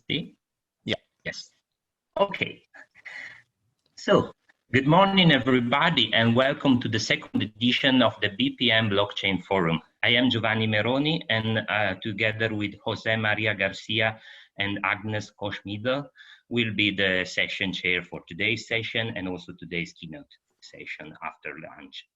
see? Yeah. Yes. Okay. So, good morning, everybody, and welcome to the second edition of the BPM Blockchain Forum. I am Giovanni Meroni, and together with Jose Maria Garcia and Agnes Koschmiedel, will be the session chair for today's session and also today's keynote session after lunch.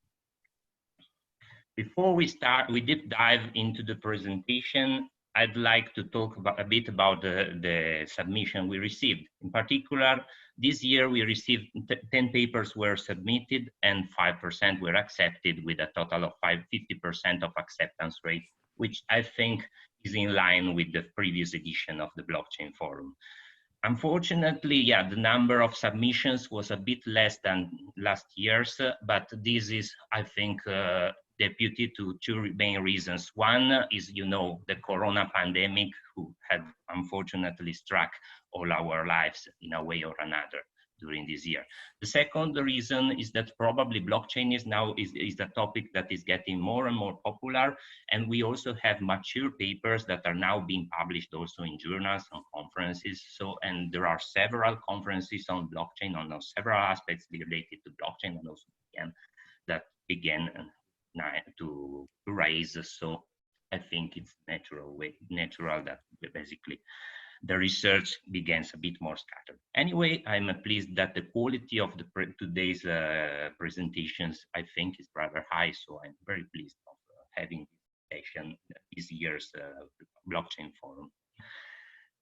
Before we start, we deep dive into the presentation. I'd like to talk a bit about the submission we received. In particular, this year we received 10 papers were submitted and 5% were accepted, with a total of 50% of acceptance rate, which I think is in line with the previous edition of the Blockchain Forum. Unfortunately, yeah, the number of submissions was a bit less than last year's, but this is, I think, deputy to two main reasons. One is, the corona pandemic, who had unfortunately struck all our lives in a way or another during this year. The second reason is that probably blockchain is now a topic that is getting more and more popular, and we also have mature papers that are now being published also in journals and conferences. And there are several conferences on blockchain, on several aspects related to blockchain and also that began to rise. So I think it's natural that basically the research begins a bit more scattered. Anyway, I'm pleased that the quality of today's presentations, I think, is rather high. So I'm very pleased of having this session, this year's blockchain forum.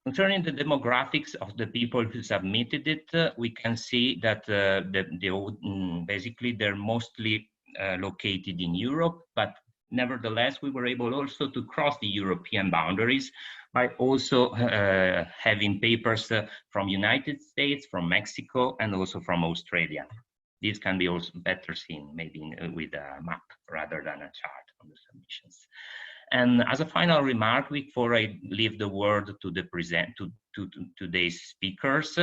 Concerning the demographics of the people who submitted it, we can see that basically they're mostly located in Europe, but nevertheless, we were able also to cross the European boundaries by also having papers from United States, from Mexico, and also from Australia. This can be also better seen maybe with a map rather than a chart on the submissions. And as a final remark, before I leave the word to today's speakers,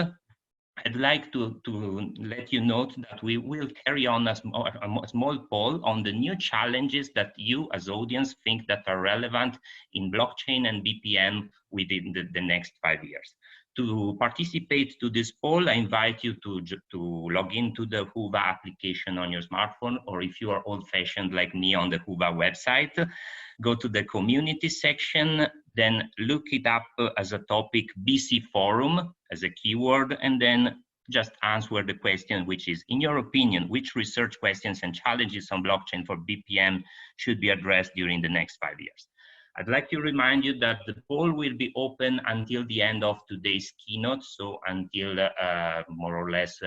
I'd like to let you know that we will carry on a small poll on the new challenges that you as audience think that are relevant in blockchain and BPM within the next 5 years. To participate to this poll, I invite you to log into the Whova application on your smartphone, or if you are old-fashioned like me, on the Whova website, go to the community section, then look it up as a topic BC Forum as a keyword, and then just answer the question, which is, in your opinion, which research questions and challenges on blockchain for BPM should be addressed during the next 5 years? I'd like to remind you that the poll will be open until the end of today's keynote, so until more or less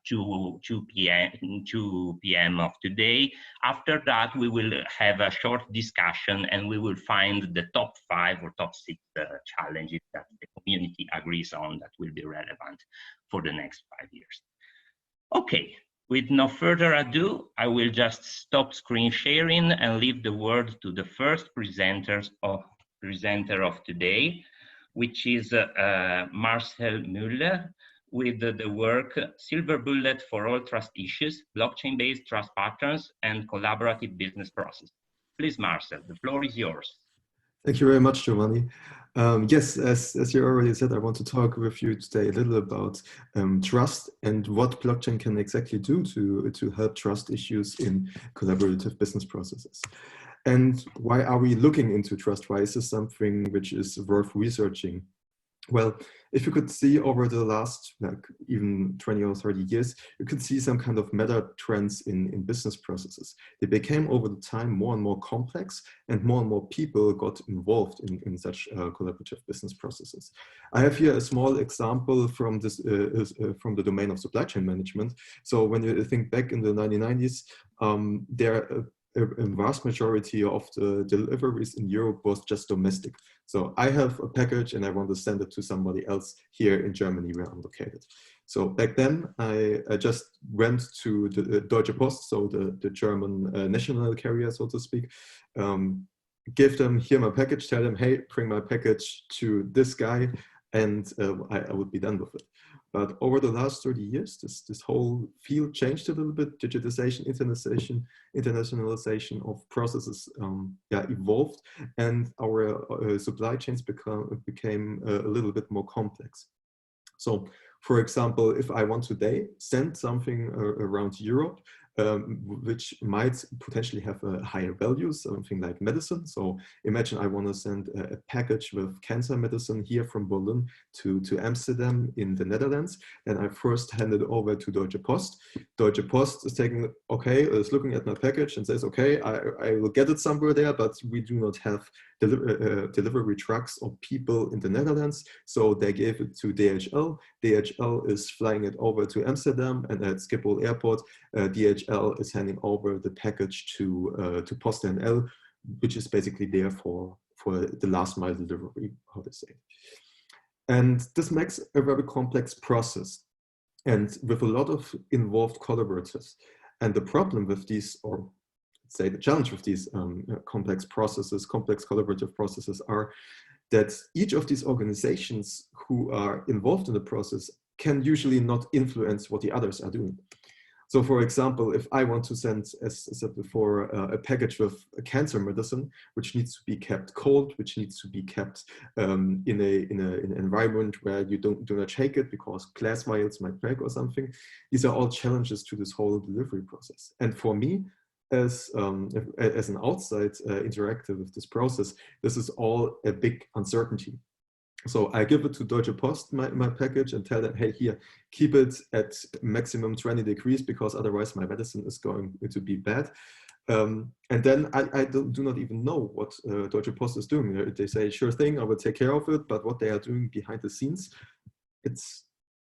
2 p.m. of today. After that, we will have a short discussion and we will find the top 5 or top 6 challenges that the community agrees on that will be relevant for the next 5 years. Okay, with no further ado, I will just stop screen sharing and leave the word to the first presenter of today, which is Marcel Müller, with the work Silver Bullet for All Trust Issues, Blockchain-Based Trust Patterns and Collaborative Business Process. Please, Marcel, the floor is yours. Thank you very much, Giovanni. Yes, as you already said, I want to talk with you today a little about trust and what blockchain can exactly do to help trust issues in collaborative business processes. And why are we looking into trust? Why is this something which is worth researching? Well, if you could see over the last even 20 or 30 years, you could see some kind of meta trends in business processes. They became over the time more and more complex, and more people got involved in such collaborative business processes. I have here a small example from this from the domain of supply chain management. So when you think back in the 1990s, a vast majority of the deliveries in Europe was just domestic. So I have a package and I want to send it to somebody else here in Germany where I'm located. So back then I just went to the Deutsche Post, so the German national carrier, so to speak, give them here my package, tell them, hey, bring my package to this guy, and I would be done with it. But over the last 30 years, this whole field changed a little bit. Digitization, internationalization of processes evolved, and our supply chains became a little bit more complex. So, for example, if I want today send something around Europe, which might potentially have a higher value, something like medicine. So imagine I want to send a package with cancer medicine here from Berlin to Amsterdam in the Netherlands. Then I first hand it over to Deutsche Post. Deutsche Post is is looking at my package and says, okay, I will get it somewhere there, but we do not have delivery trucks or people in the Netherlands. So they gave it to DHL. DHL is flying it over to Amsterdam, and at Schiphol Airport, DHL is handing over the package to PostNL, which is basically there for the last mile delivery, how to say. And this makes a very complex process, and with a lot of involved collaborators. And the problem with these, or say the challenge with these complex collaborative processes, are that each of these organizations who are involved in the process can usually not influence what the others are doing. So for example, if I want to send, as I said before, a package with a cancer medicine, which needs to be kept cold, which needs to be kept in an environment where you do not shake it because glass vials might break or something, these are all challenges to this whole delivery process. And for me, as an outside interactor with this process, this is all a big uncertainty. So I give it to Deutsche Post, my package, and tell them, hey, here, keep it at maximum 20 degrees because otherwise my medicine is going to be bad. And then I do not even know what Deutsche Post is doing. They say, sure thing, I will take care of it, but what they are doing behind the scenes,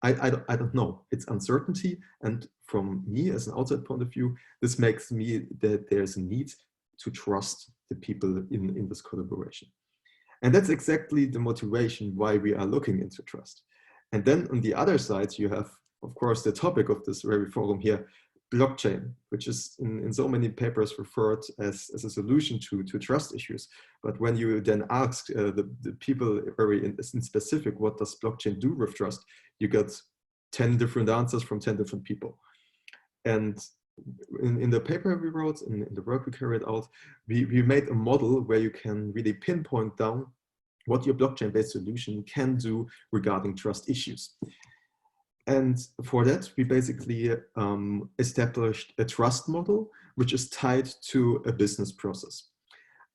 I don't know. It's uncertainty. And from me as an outside point of view, this makes me that there's a need to trust the people in this collaboration. And that's exactly the motivation why we are looking into trust. And then on the other side, you have, of course, the topic of this very forum here, blockchain, which is in so many papers referred as a solution to trust issues. But when you then ask the people very in specific, what does blockchain do with trust, you get 10 different answers from 10 different people. And in the paper we wrote, in the work we carried out, we made a model where you can really pinpoint down what your blockchain-based solution can do regarding trust issues. And for that, we basically established a trust model, which is tied to a business process.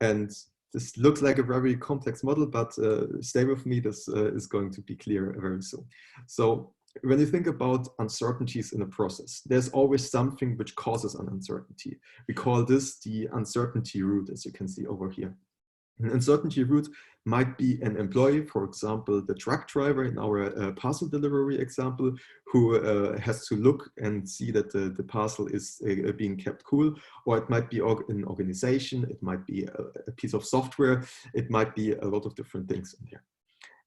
And this looks like a very complex model, but stay with me, this is going to be clear very soon. So when you think about uncertainties in a process, there's always something which causes an uncertainty. We call this the uncertainty root, as you can see over here. An uncertainty root might be an employee, for example, the truck driver in our parcel delivery example, who has to look and see that the parcel is being kept cool, or it might be an organization, it might be a piece of software, it might be a lot of different things in there.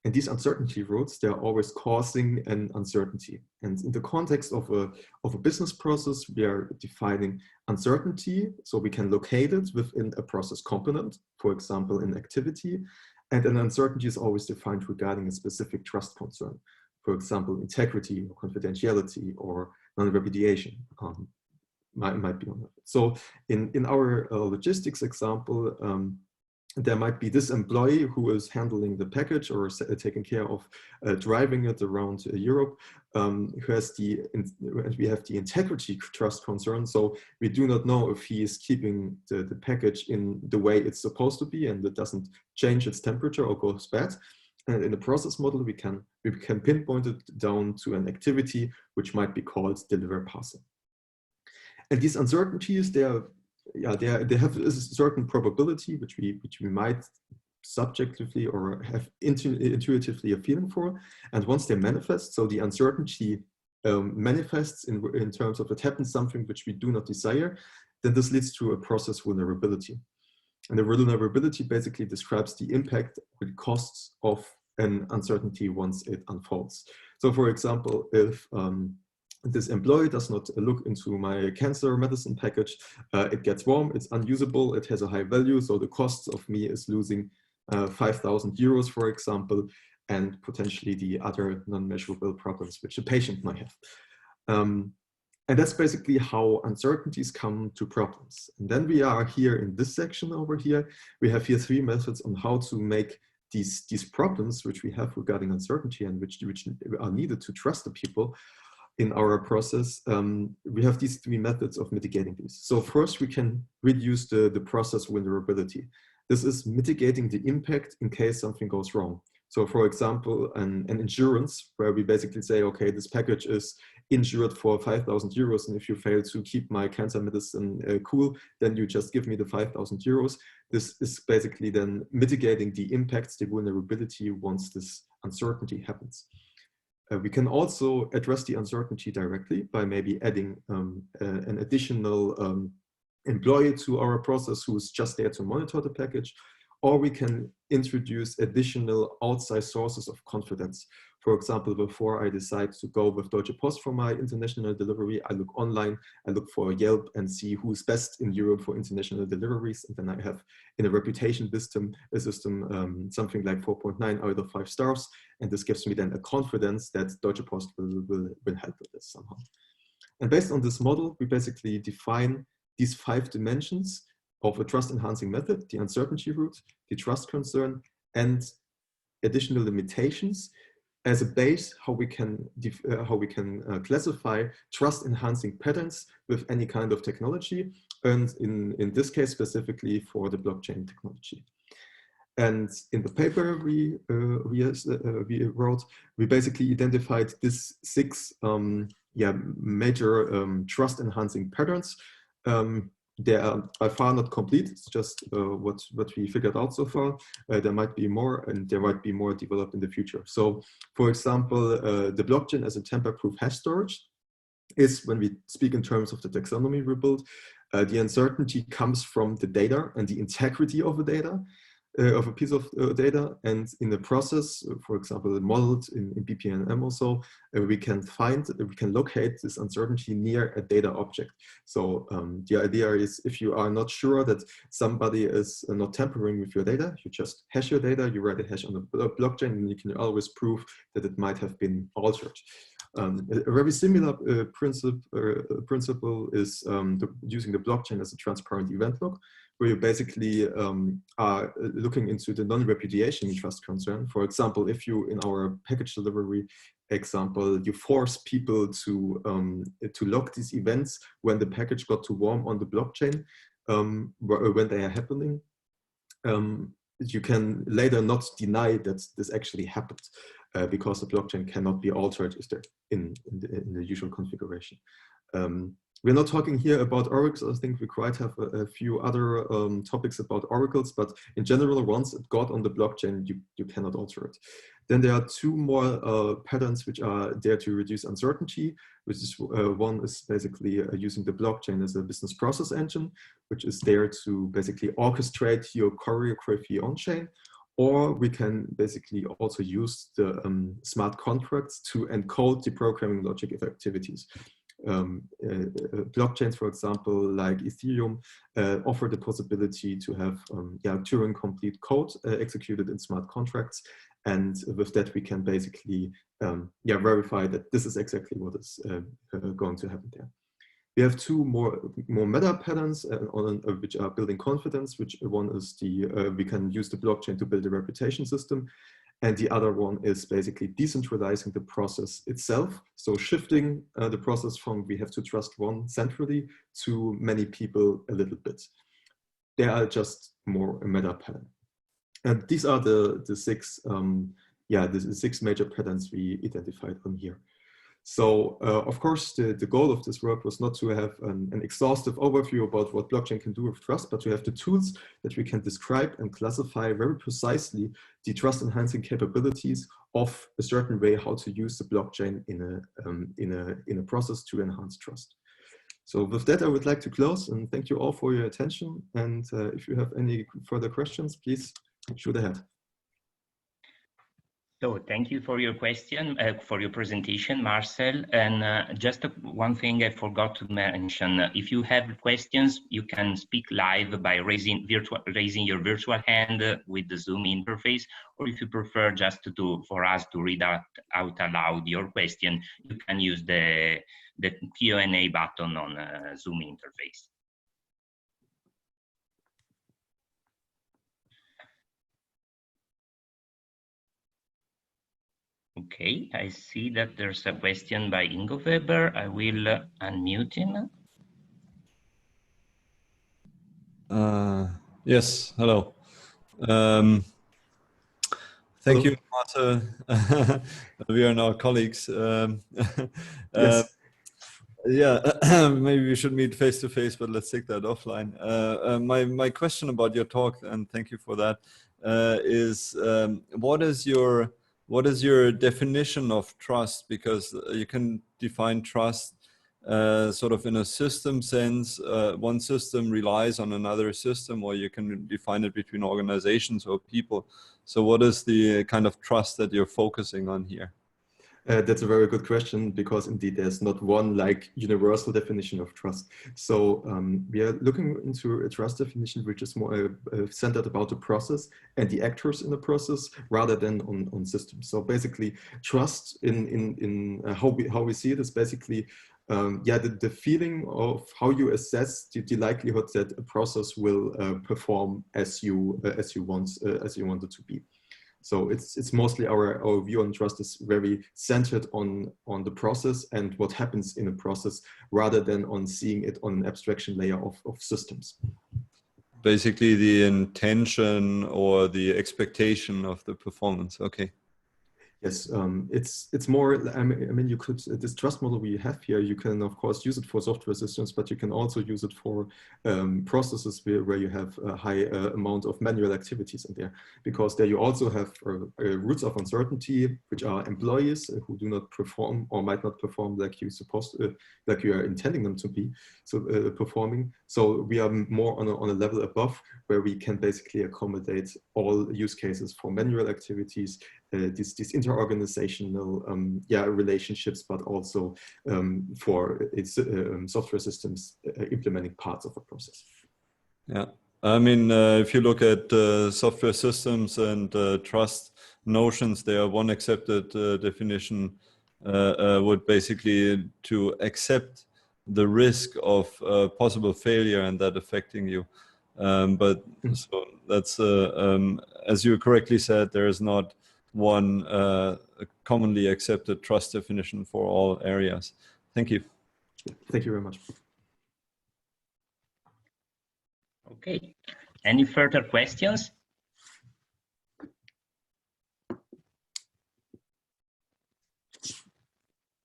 And these uncertainty roots, they're always causing an uncertainty. And in the context of a business process, we are defining uncertainty, so we can locate it within a process component, for example, an activity. And an uncertainty is always defined regarding a specific trust concern, for example, integrity or confidentiality or non-repudiation might be on it. So in our logistics example, there might be this employee who is handling the package or taking care of driving it around Europe, who has we have the integrity trust concern. So we do not know if he is keeping the package in the way it's supposed to be and it doesn't change its temperature or goes bad. And in the process model, we can pinpoint it down to an activity which might be called deliver parcel. And these uncertainties, they have a certain probability which we might subjectively or have intuitively a feeling for. And once they manifest, so the uncertainty manifests in terms of it happens something which we do not desire, then this leads to a process vulnerability. And the vulnerability basically describes the impact or the costs of an uncertainty once it unfolds. So for example, if this employee does not look into my cancer medicine package, it gets warm, it's unusable, it has a high value, so the cost of me is losing 5,000 euros, for example. and potentially the other non-measurable problems which the patient might have. And that's basically how uncertainties come to problems. And then we are here in this section over here. We have here 3 methods on how to make these problems which we have regarding uncertainty and which are needed to trust the people in our process. We have these 3 methods of mitigating these. So first we can reduce the process vulnerability. This is mitigating the impact in case something goes wrong. So for example, an insurance where we basically say, okay, this package is insured for 5,000 euros. And if you fail to keep my cancer medicine cool, then you just give me the 5,000 euros. This is basically then mitigating the impacts, the vulnerability once this uncertainty happens. We can also address the uncertainty directly by maybe adding an additional employee to our process who's just there to monitor the package, or we can introduce additional outside sources of confidence. For example, before I decide to go with Deutsche Post for my international delivery, I look online, I look for Yelp and see who's best in Europe for international deliveries. And then I have in a reputation system something like 4.9 out of 5 stars. And this gives me then a confidence that Deutsche Post will help with this somehow. And based on this model, we basically define these 5 dimensions of a trust enhancing method: the uncertainty root, the trust concern, and additional limitations as a base how we can classify trust enhancing patterns with any kind of technology, and in this case specifically for the blockchain technology. And in the paper we wrote, we basically identified these 6 major trust enhancing patterns. They are by far not complete. It's just what we figured out so far. There might be more, and there might be more developed in the future. So, for example, the blockchain as a tamper-proof hash storage is, when we speak in terms of the taxonomy we built, the uncertainty comes from the data and the integrity of the data, of a piece of data. And in the process, for example, modeled in BPMN also, we can locate this uncertainty near a data object. So the idea is, if you are not sure that somebody is not tampering with your data, you just hash your data, you write a hash on the blockchain, and you can always prove that it might have been altered. A very similar principle is using the blockchain as a transparent event log, where you basically are looking into the non-repudiation trust concern. For example, if you, in our package delivery example, you force people to log these events when the package got too warm on the blockchain, when they are happening, you can later not deny that this actually happened, because the blockchain cannot be altered in the usual configuration. We're not talking here about oracles. I think we quite have a few other topics about oracles, but in general, once it got on the blockchain, you cannot alter it. Then there are 2 more patterns which are there to reduce uncertainty, which is one is basically using the blockchain as a business process engine, which is there to basically orchestrate your choreography on-chain. Or we can basically also use the smart contracts to encode the programming logic of activities. Blockchains, for example, like Ethereum, offer the possibility to have Turing-complete code executed in smart contracts. And with that, we can basically verify that this is exactly what is going to happen there. We have 2 more meta patterns which are building confidence, which one is we can use the blockchain to build a reputation system. And the other one is basically decentralizing the process itself. So shifting the process from we have to trust one centrally to many people a little bit. They are just more a meta pattern. And these are the 6 the 6 major patterns we identified on here. So of course, the goal of this work was not to have an exhaustive overview about what blockchain can do with trust, but to have the tools that we can describe and classify very precisely the trust enhancing capabilities of a certain way how to use the blockchain in a process to enhance trust. So with that, I would like to close and thank you all for your attention. And if you have any further questions, please shoot ahead. So thank you for your question, for your presentation, Marcel. And just one thing I forgot to mention: if you have questions, you can speak live by raising your virtual hand with the Zoom interface, or if you prefer just for us to read out aloud your question, you can use the Q&A button on Zoom interface. Okay, I see that there's a question by Ingo Weber. I will unmute him. Yes, hello. Thank you, Marta. We are now colleagues. Yes. Yeah, maybe we should meet face to face, but let's take that offline. My question about your talk, and thank you for that, is what is your definition of trust? Because you can define trust sort of in a system sense. One system relies on another system, or you can define it between organizations or people. So what is the kind of trust that you're focusing on here? That's a very good question, because indeed there's not one like universal definition of trust. So we are looking into a trust definition which is more centered about the process and the actors in the process rather than on systems. So basically, trust in how we see it is basically the feeling of how you assess the likelihood that a process will perform as you want it to be. So it's mostly our view on trust is very centered on the process and what happens in a process rather than on seeing it on an abstraction layer of systems. Basically the intention or the expectation of the performance. Okay. Yes, it's more, I mean, you could, this trust model we have here, you can of course use it for software systems, but you can also use it for processes where you have a high amount of manual activities in there, because there you also have roots of uncertainty, which are employees who do not perform or might not perform like you like you are intending them to be performing. So we are more on a level above, where we can basically accommodate all use cases for manual activities, these interorganizational relationships, but also for its software systems implementing parts of a process. Yeah, I mean, if you look at software systems and trust notions, there one accepted definition would basically to accept the risk of possible failure and that affecting you. But so that's, as you correctly said, there is not one commonly accepted trust definition for all areas. Thank you. Thank you very much. Okay, any further questions?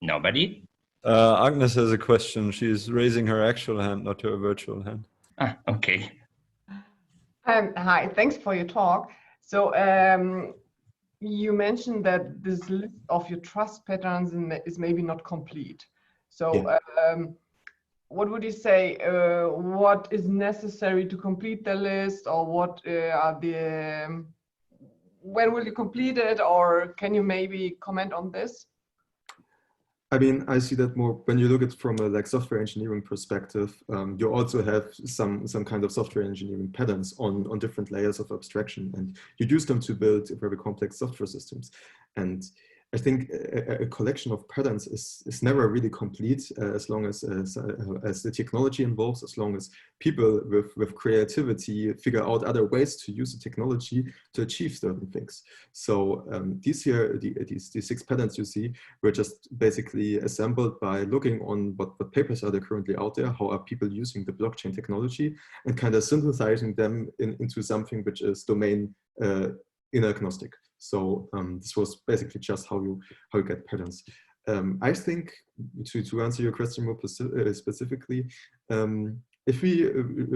Nobody? Agnes has a question. She's raising her actual hand, not her virtual hand. Ah, okay. Hi, thanks for your talk. So you mentioned that this list of your trust patterns is maybe not complete. So yeah. What would you say, what is necessary to complete the list, or what are the, when will you complete it, or can you maybe comment on this? I mean, I see that more when you look at it from a like software engineering perspective. You also have some kind of software engineering patterns on different layers of abstraction, and you use them to build very complex software systems. And I think a collection of patterns is never really complete as long as the technology involves, as long as people with creativity figure out other ways to use the technology to achieve certain things. So these 6 patterns you see were just basically assembled by looking on what papers are there currently out there, how are people using the blockchain technology, and kind of synthesizing them into something which is domain inagnostic. So this was basically just how you get patterns. I think to answer your question more specifically, if we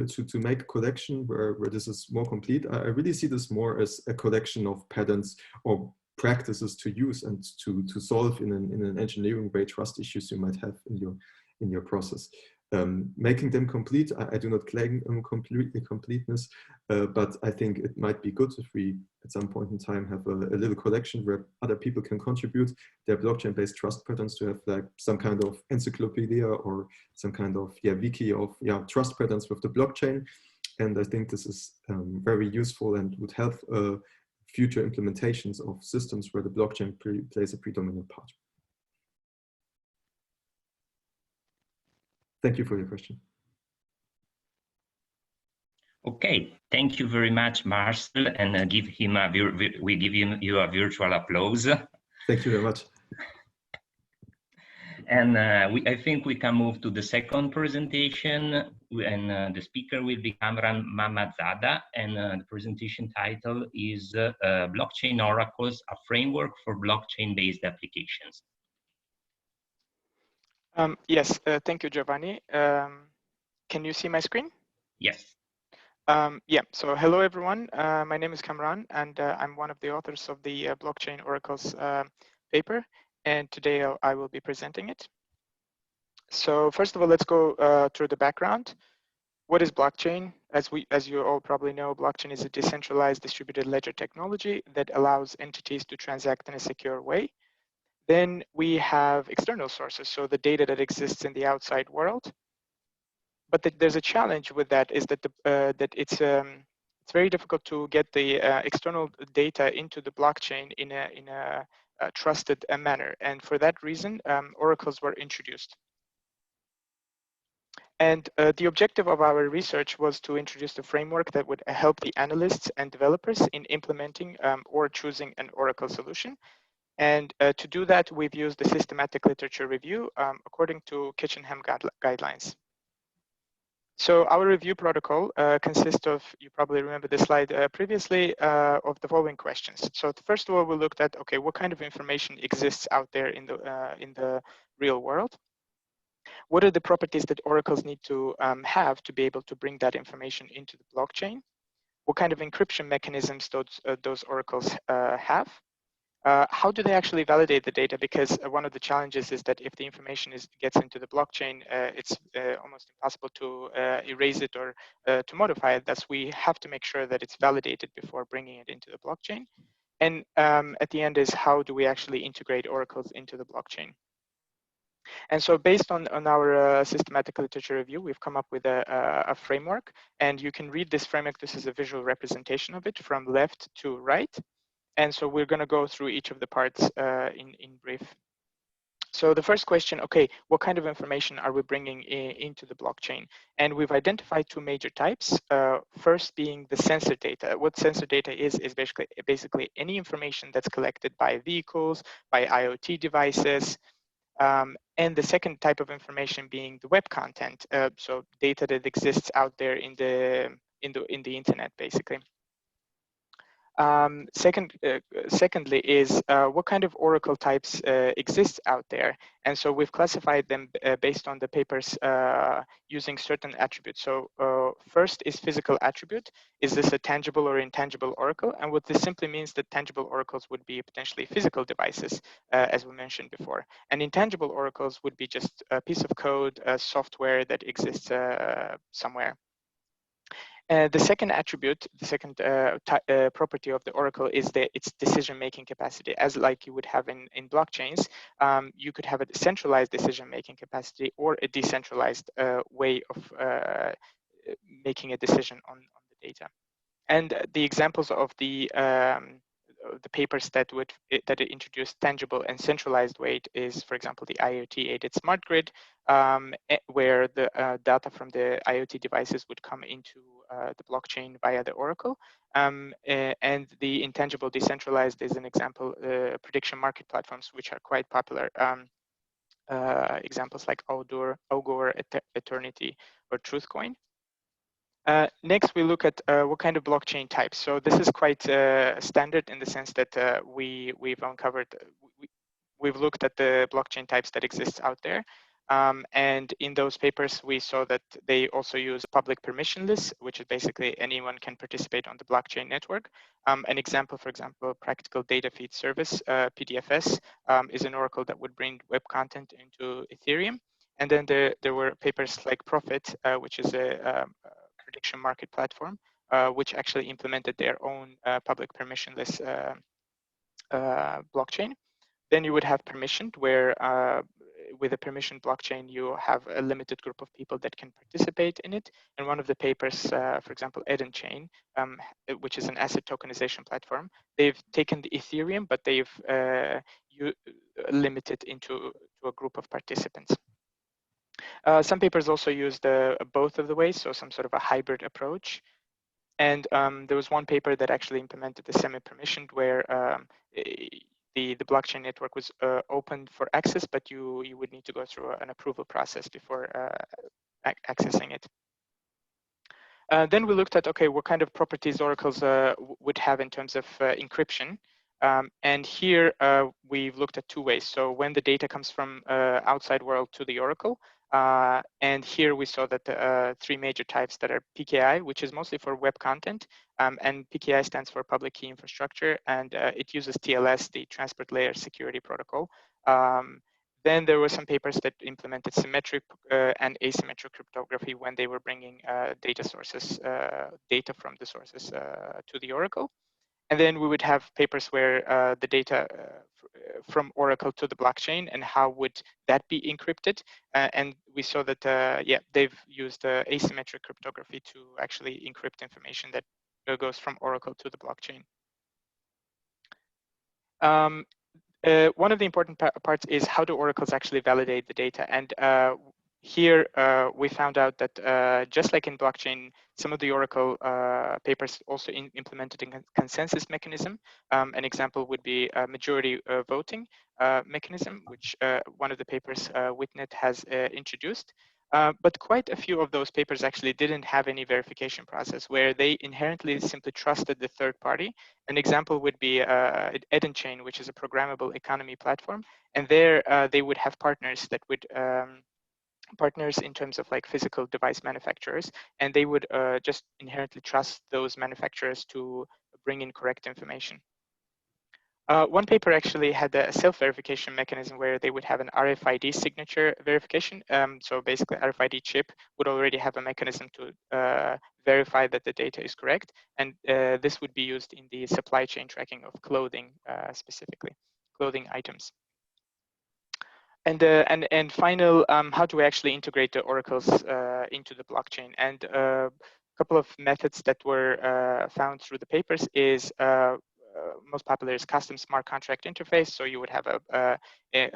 to make a collection where this is more complete, I really see this more as a collection of patterns or practices to use and to solve in an engineering way trust issues you might have in your process. making them complete. I do not claim completeness, but I think it might be good if we at some point in time have a little collection where other people can contribute their blockchain-based trust patterns, to have like some kind of encyclopedia or some kind of wiki of trust patterns with the blockchain. And I think this is very useful and would help future implementations of systems where the blockchain plays a predominant part. Thank you for your question. Okay, thank you very much, Marcel, and give him we give you a virtual applause. Thank you very much. And I think we can move to the second presentation, and the speaker will be Kamran Mamadzada, and the presentation title is Blockchain Oracles, a framework for blockchain-based applications. Yes, thank you, Giovanni. Can you see my screen? Yes. Yeah, so hello, everyone. My name is Kamran, and I'm one of the authors of the Blockchain Oracles paper, and today I will be presenting it. So first of all, let's go through the background. What is blockchain? As you all probably know, blockchain is a decentralized distributed ledger technology that allows entities to transact in a secure way. Then we have external sources, so the data that exists in the outside world. But there's a challenge with that, is that it's very difficult to get the external data into the blockchain in a trusted manner. And for that reason, oracles were introduced. And the objective of our research was to introduce a framework that would help the analysts and developers in implementing or choosing an oracle solution. And to do that, we've used the systematic literature review according to Kitchenham guidelines. So our review protocol consists of, you probably remember this slide previously, of the following questions. So first of all, we looked at, okay, what kind of information exists out there in the real world? What are the properties that oracles need to have to be able to bring that information into the blockchain? What kind of encryption mechanisms those oracles have? How do they actually validate the data? Because one of the challenges is that if the information gets into the blockchain, it's almost impossible to erase it or to modify it. Thus, we have to make sure that it's validated before bringing it into the blockchain. And at the end is, how do we actually integrate oracles into the blockchain? And so based on our systematic literature review, we've come up with a framework. And you can read this framework. This is a visual representation of it from left to right. And so we're going to go through each of the parts in brief. So the first question, okay, what kind of information are we bringing into the blockchain? And we've identified two major types. First being the sensor data. What sensor data is basically any information that's collected by vehicles, by IoT devices. And the second type of information being the web content. So data that exists out there in the internet, basically. Secondly is what kind of oracle types exist out there. And so we've classified them based on the papers using certain attributes. So first is physical attribute. Is this a tangible or intangible oracle? And what this simply means that tangible oracles would be potentially physical devices, as we mentioned before. And intangible oracles would be just a piece of code, software that exists somewhere. The second attribute, the second property of the oracle is its decision-making capacity. As like you would have in blockchains, you could have a centralized decision-making capacity or a decentralized way of making a decision on the data. And the examples of the papers that introduced tangible and centralized weight is, for example, the IoT-aided smart grid, where the data from the IoT devices would come into the blockchain via the oracle. And the intangible decentralized is an example, prediction market platforms, which are quite popular. Examples like Augur, Eternity, or Truthcoin. Next, we look at what kind of blockchain types. So this is quite standard in the sense that we've uncovered, we've looked at the blockchain types that exist out there. And in those papers, we saw that they also use public permissionless, which is basically anyone can participate on the blockchain network. An example, for example, Practical Data Feed Service, PDFS, is an oracle that would bring web content into Ethereum. And then there were papers like Profit, which is a prediction market platform, which actually implemented their own public permissionless blockchain. Then you would have permissioned, where with a permissioned blockchain, you have a limited group of people that can participate in it. And one of the papers, for example, Edenchain, which is an asset tokenization platform, they've taken the Ethereum, but they've limited into a group of participants. Some papers also used both of the ways, so some sort of a hybrid approach. And there was one paper that actually implemented the semi-permissioned, where the blockchain network was open for access, but you would need to go through an approval process before accessing it. Then we looked at, okay, what kind of properties oracles would have in terms of encryption. And here we've looked at two ways. So when the data comes from outside world to the oracle, and here we saw that three major types that are PKI, which is mostly for web content, and PKI stands for Public Key Infrastructure, and it uses TLS, the Transport Layer Security Protocol. Then there were some papers that implemented symmetric and asymmetric cryptography when they were bringing data from the sources to the oracle. And then we would have papers where the data from Oracle to the blockchain, and how would that be encrypted? And we saw that, yeah, they've used asymmetric cryptography to actually encrypt information that goes from Oracle to the blockchain. One of the important parts is, how do oracles actually validate the data? And here we found out that just like in blockchain, some of the Oracle papers also implemented a consensus mechanism. An example would be a majority voting mechanism, which one of the papers Witnet has introduced. But quite a few of those papers actually didn't have any verification process, where they inherently simply trusted the third party. An example would be Edenchain, which is a programmable economy platform. And there they would have partners that would partners in terms of like physical device manufacturers, and they would just inherently trust those manufacturers to bring in correct information. One paper actually had a self-verification mechanism where they would have an RFID signature verification. So basically, RFID chip would already have a mechanism to verify that the data is correct, and this would be used in the supply chain tracking of clothing, specifically clothing items. And final, how do we actually integrate the oracles into the blockchain? And a couple of methods that were found through the papers is most popular is custom smart contract interface. So you would have a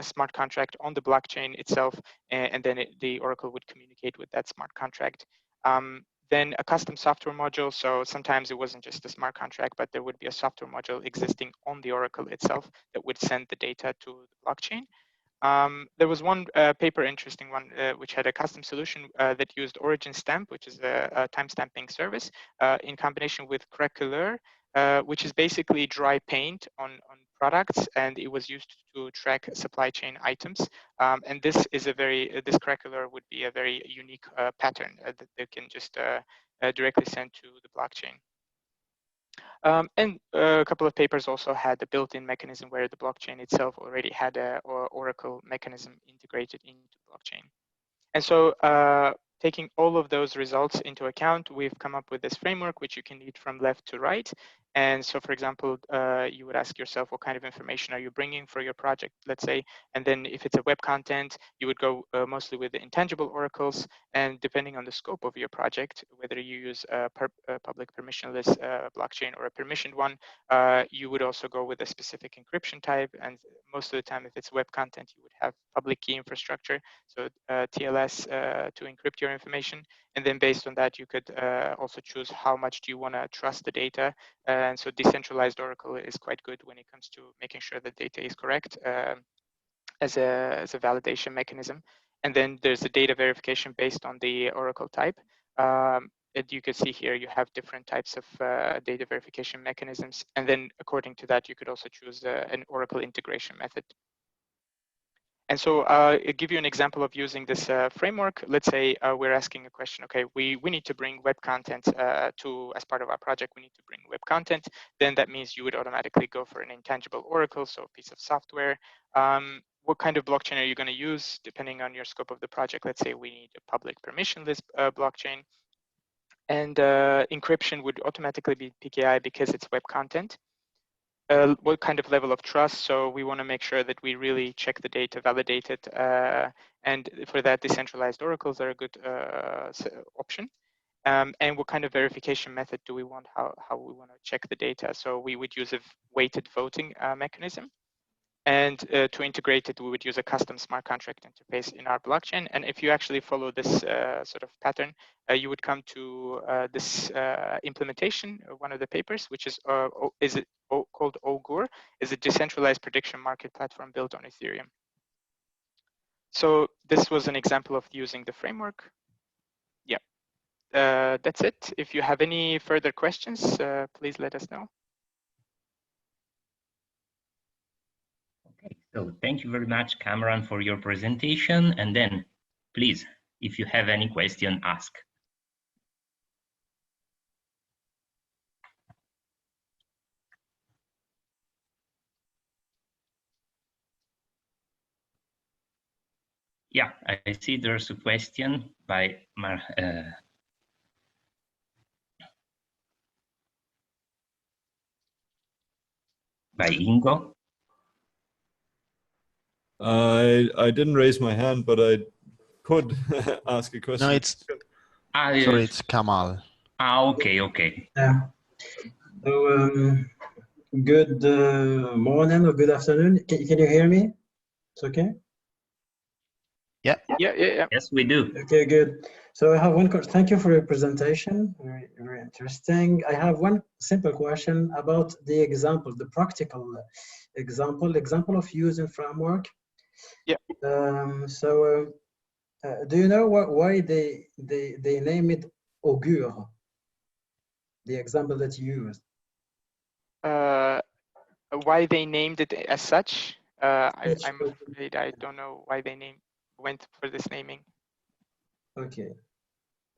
smart contract on the blockchain itself, and then the oracle would communicate with that smart contract. Then a custom software module. So sometimes it wasn't just a smart contract, but there would be a software module existing on the oracle itself that would send the data to the blockchain. There was one paper, interesting one, which had a custom solution that used Origin Stamp, which is a timestamping service, in combination with Craquelure, which is basically dry paint on products, and it was used to track supply chain items. And this is this Craquelure would be a very unique pattern that they can just directly send to the blockchain. And a couple of papers also had the built-in mechanism where the blockchain itself already had a Oracle mechanism integrated into blockchain. And so taking all of those results into account, we've come up with this framework, which you can read from left to right. And so, for example, you would ask yourself, what kind of information are you bringing for your project, let's say? And then if it's a web content, you would go mostly with the intangible oracles. And depending on the scope of your project, whether you use a public permissionless blockchain or a permissioned one, you would also go with a specific encryption type. And most of the time, if it's web content, you would have public key infrastructure, so TLS to encrypt your information. And then based on that, you could also choose how much do you want to trust the data. And so decentralized Oracle is quite good when it comes to making sure the data is correct as a validation mechanism. And then there's a data verification based on the Oracle type. As you can see here, you have different types of data verification mechanisms. And then according to that, you could also choose an Oracle integration method. And so I'll give you an example of using this framework. Let's say we're asking a question, okay, we need to bring web content as part of our project, we need to bring web content. Then that means you would automatically go for an intangible oracle, so a piece of software. what kind of blockchain are you going to use depending on your scope of the project. Let's say we need a public permissionless blockchain, and encryption would automatically be PKI because it's web content. What kind of level of trust? So we want to make sure that we really check the data, validate it, and for that, decentralized oracles are a good option. And what kind of verification method do we want? How we want to check the data? So we would use a weighted voting mechanism. And to integrate it, we would use a custom smart contract interface in our blockchain. And if you actually follow this sort of pattern, you would come to this implementation, one of the papers, which is called Augur, is a decentralized prediction market platform built on Ethereum. So this was an example of using the framework. Yeah, that's it. If you have any further questions, please let us know. Okay, so thank you very much, Cameron, for your presentation. And then, please, if you have any question, ask. Yeah, I see there's a question by Ingo. I didn't raise my hand, but I could ask a question. No, it's sorry, it's Kamal. Okay, okay. Yeah. So good morning or good afternoon. Can you hear me? It's okay. Yeah. Yes, we do. Okay, good. So I have one question. Thank you for your presentation. Very, very interesting. I have one simple question about the example, the practical example of using framework. Yeah. Do you know why they name it Augur? The example that you used. Why they named it as such? I'm afraid I don't know why they went for this naming. Okay.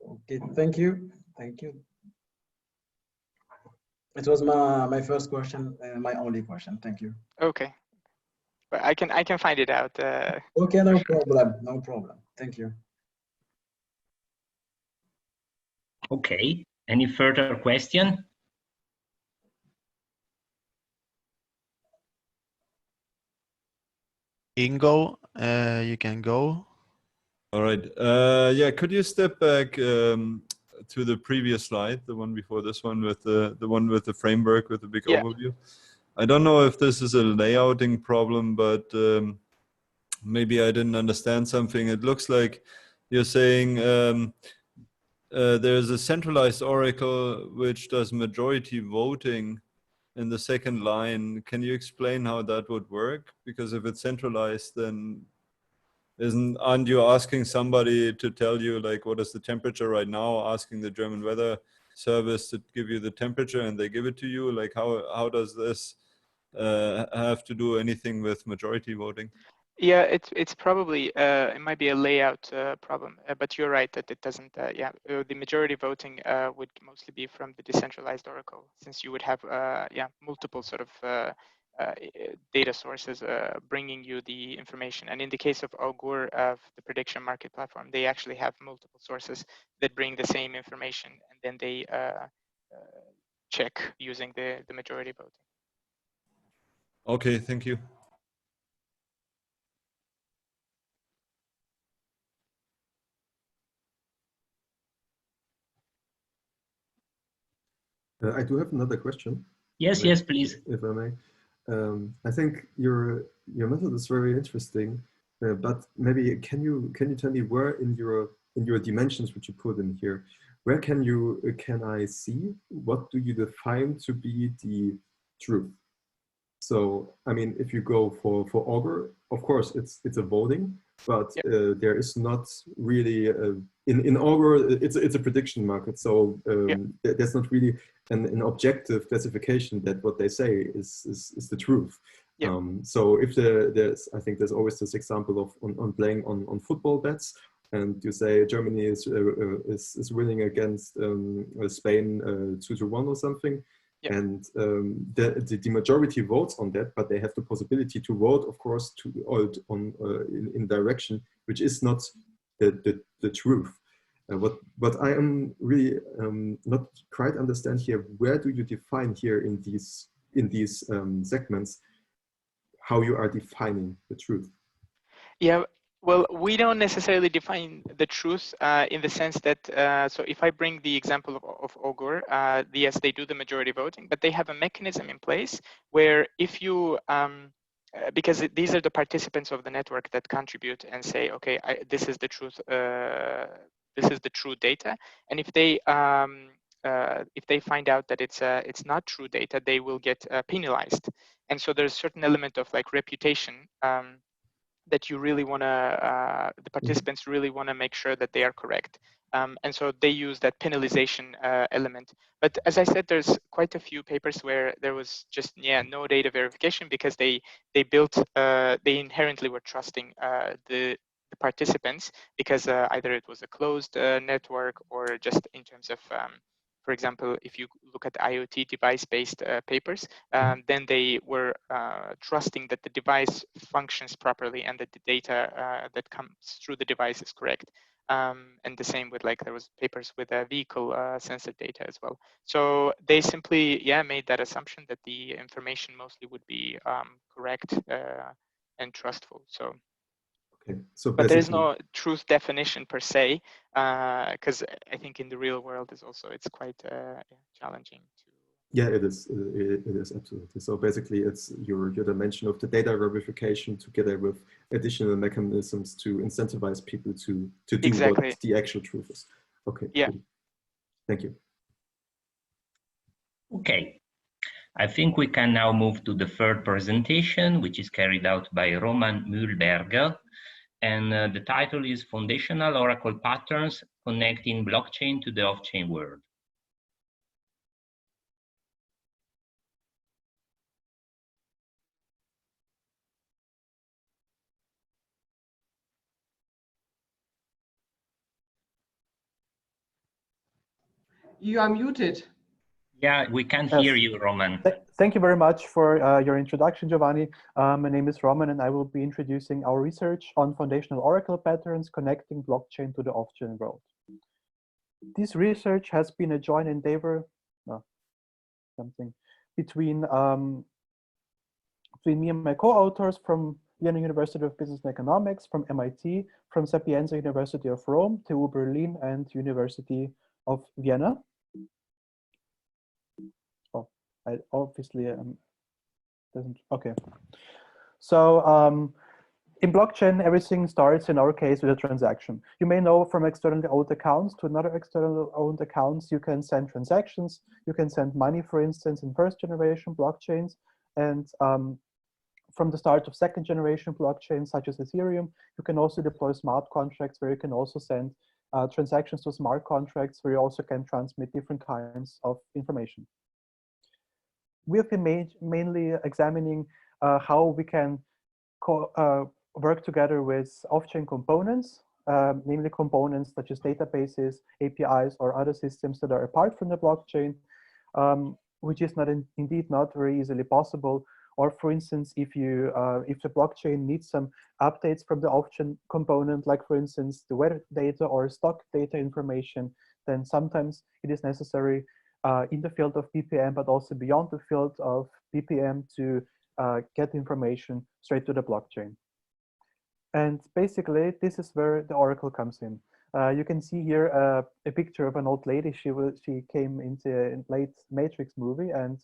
Okay. Thank you. Thank you. It was my first question, my only question. Thank you. Okay. But I can find it out. Okay, no problem. No problem. Thank you. Okay. Any further question? Ingo, you can go. All right. Yeah, could you step back to the previous slide, the one before this one, with the one with the framework with the big overview? I don't know if this is a layouting problem, but maybe I didn't understand something. It looks like you're saying there's a centralized oracle which does majority voting in the second line. Can you explain how that would work? Because if it's centralized, then aren't you asking somebody to tell you, like, what is the temperature right now, asking the German weather service to give you the temperature and they give it to you? Like, how does this have to do anything with majority voting? Yeah, it's probably it might be a layout problem, but you're right that it doesn't. The majority voting would mostly be from the decentralized oracle, since you would have multiple sort of data sources bringing you the information. And in the case of Augur, of the prediction market platform, they actually have multiple sources that bring the same information, and then they check using the majority voting. Okay, thank you. I do have another question. Yes, yes, please. If I may. I think your method is very interesting, but maybe can you tell me where in your dimensions which you put in here, where can I see, what do you define to be the truth? So I mean, if you go for Augur, of course it's a voting, but there is not really in Augur it's a prediction market, so there's not really an objective classification that what they say is the truth. So if there's I think there's always this example of on playing on football bets, and you say Germany is winning against Spain 2-1 or something. and the majority votes on that, but they have the possibility to vote, of course, in direction which is not the truth. What I am really not quite understand here, where do you define here in these segments how you are defining the truth? Yeah, well, we don't necessarily define the truth in the sense that, so if I bring the example of Augur, yes, they do the majority voting, but they have a mechanism in place where if you, because these are the participants of the network that contribute and say, okay, this is the truth, this is the true data, and if they find out that it's not true data, they will get penalized. And so there's a certain element of like reputation that you really want to, the participants really want to make sure that they are correct. And so they use that penalization element. But as I said, there's quite a few papers where there was just, no data verification because they built, they inherently were trusting the participants because either it was a closed network or just in terms of, for example, if you look at IoT device-based papers, then they were trusting that the device functions properly and that the data that comes through the device is correct. And the same with there was papers with vehicle sensor data as well. So they simply, made that assumption that the information mostly would be correct and trustful. So. Okay. So but there is no truth definition per se, because I think in the real world it's quite challenging to. Yeah, it is. It is absolutely. So basically, it's your dimension of the data verification together with additional mechanisms to incentivize people to do exactly what the actual truth is. Okay. Yeah. Cool. Thank you. Okay. I think we can now move to the third presentation, which is carried out by Roman Mühlberger. And the title is Foundational Oracle Patterns Connecting Blockchain to the Off-Chain World. You are muted. Yeah, we can hear you, Roman. Thank you very much for your introduction, Giovanni. My name is Roman, and I will be introducing our research on foundational Oracle patterns connecting blockchain to the off-chain world. This research has been a joint endeavor, between me and my co-authors from Vienna University of Business and Economics, from MIT, from Sapienza University of Rome, TU Berlin, and University of Vienna. I obviously doesn't, okay. So in blockchain, everything starts in our case with a transaction. You may know from externally owned accounts to another external owned accounts, you can send transactions, you can send money, for instance, in first generation blockchains. And from the start of second generation blockchains, such as Ethereum, you can also deploy smart contracts where you can also send transactions to smart contracts where you also can transmit different kinds of information. We have been mainly examining how we can work together with off-chain components, namely components such as databases, APIs, or other systems that are apart from the blockchain, which is indeed not very easily possible. Or for instance, if the blockchain needs some updates from the off-chain component, like for instance, the weather data or stock data information, then sometimes it is necessary in the field of BPM, but also beyond the field of BPM to get information straight to the blockchain. And basically, this is where the Oracle comes in. You can see here a picture of an old lady. She came into a late Matrix movie, and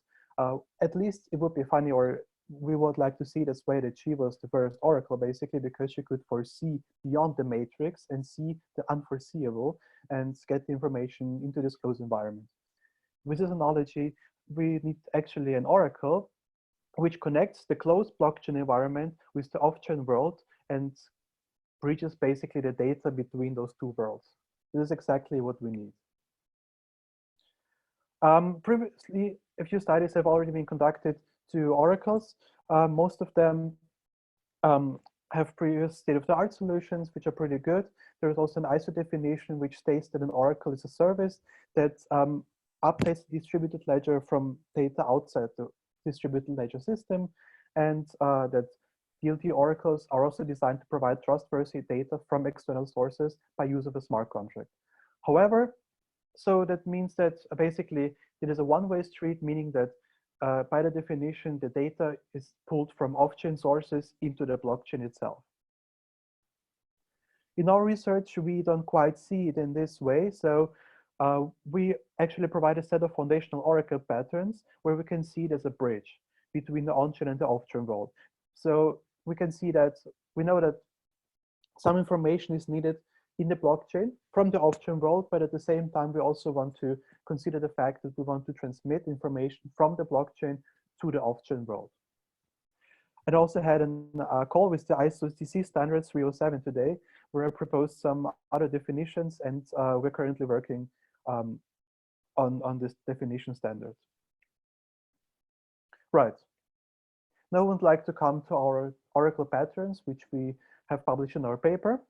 at least it would be funny, or we would like to see this way, that she was the first Oracle, basically, because she could foresee beyond the Matrix and see the unforeseeable and get the information into this closed environment. With this analogy, we need actually an Oracle which connects the closed blockchain environment with the off-chain world and bridges basically the data between those two worlds. This is exactly what we need. Previously, a few studies have already been conducted to oracles. Most of them have previous state-of-the-art solutions, which are pretty good. There's also an ISO definition which states that an oracle is a service that updates the distributed ledger from data outside the distributed ledger system, and that DLT oracles are also designed to provide trustworthy data from external sources by use of a smart contract. However, so that means that basically it is a one-way street, meaning that by the definition, the data is pulled from off-chain sources into the blockchain itself. In our research, we don't quite see it in this way. So we actually provide a set of foundational oracle patterns where we can see there's a bridge between the on-chain and the off-chain world. So we can see that we know that some information is needed in the blockchain from the off-chain world, but at the same time, we also want to consider the fact that we want to transmit information from the blockchain to the off-chain world. I also had a call with the ISO TC standard 307 today, where I proposed some other definitions, and we're currently working on this definition standard. Right. Now I would like to come to our oracle patterns, which we have published in our paper.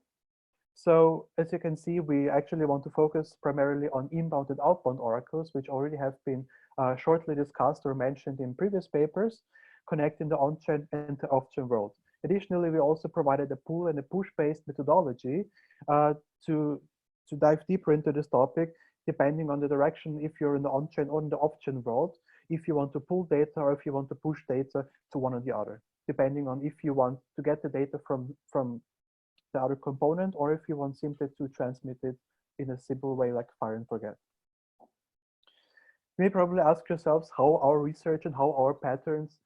So as you can see, we actually want to focus primarily on inbound and outbound oracles, which already have been shortly discussed or mentioned in previous papers, connecting the on-chain and the off-chain world. Additionally, we also provided a pull and a push-based methodology to dive deeper into this topic, depending on the direction, if you're in the on-chain or in the off-chain world, if you want to pull data or if you want to push data to one or the other, depending on if you want to get the data from the other component, or if you want simply to transmit it in a simple way like fire and forget. You may probably ask yourselves how our research and how our patterns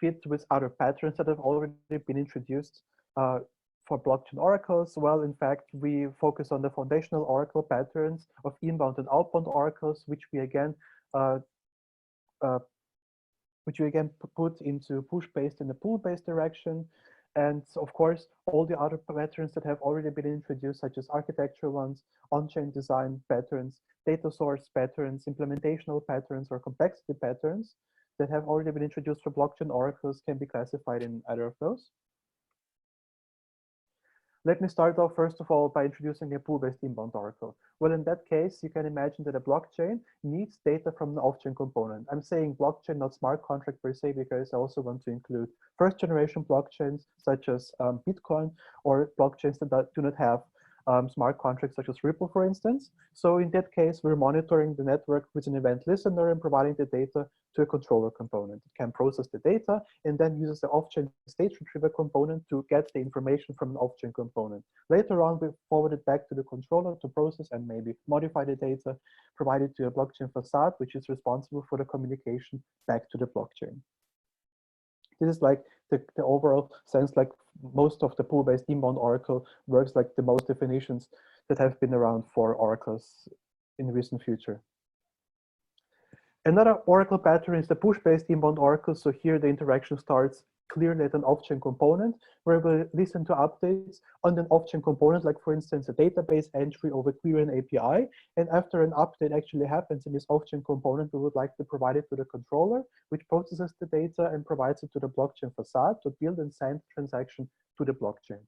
fit with other patterns that have already been introduced for blockchain oracles. Well, in fact, we focus on the foundational oracle patterns of inbound and outbound oracles, which we again put into push-based and a pull-based direction. And of course, all the other patterns that have already been introduced, such as architecture ones, on-chain design patterns, data source patterns, implementational patterns, or complexity patterns that have already been introduced for blockchain oracles can be classified in either of those. Let me start off first of all by introducing a pool-based inbound oracle. Well, in that case, you can imagine that a blockchain needs data from the off-chain component. I'm saying blockchain, not smart contract per se, because I also want to include first-generation blockchains such as Bitcoin, or blockchains that do not have smart contracts such as Ripple, for instance. So in that case, we're monitoring the network with an event listener and providing the data to a controller component. It can process the data and then uses the off-chain state retriever component to get the information from an off-chain component. Later on, we forward it back to the controller to process and maybe modify the data, provided to a blockchain facade, which is responsible for the communication back to the blockchain. This is like the overall sense, like most of the pool-based inbound oracle works like the most definitions that have been around for oracles in the recent future. Another oracle pattern is the push-based inbound oracle. So here the interaction starts clearly at an off-chain component, where we listen to updates on an off-chain component, like for instance, a database entry over query and API. And after an update actually happens in this off-chain component, we would like to provide it to the controller, which processes the data and provides it to the blockchain facade to build and send the transaction to the blockchain.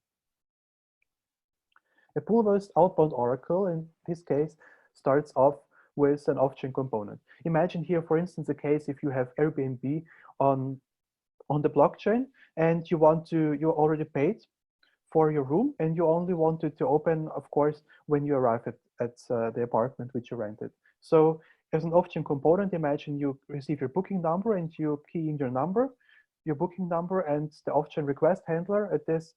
A pool-based outbound oracle, in this case, starts off with an off-chain component. Imagine here, for instance, a case if you have Airbnb on the blockchain and you already paid for your room and you only wanted to open, of course, when you arrive at the apartment which you rented. So as an off-chain component, imagine you receive your booking number and you key in your booking number, and the off-chain request handler at this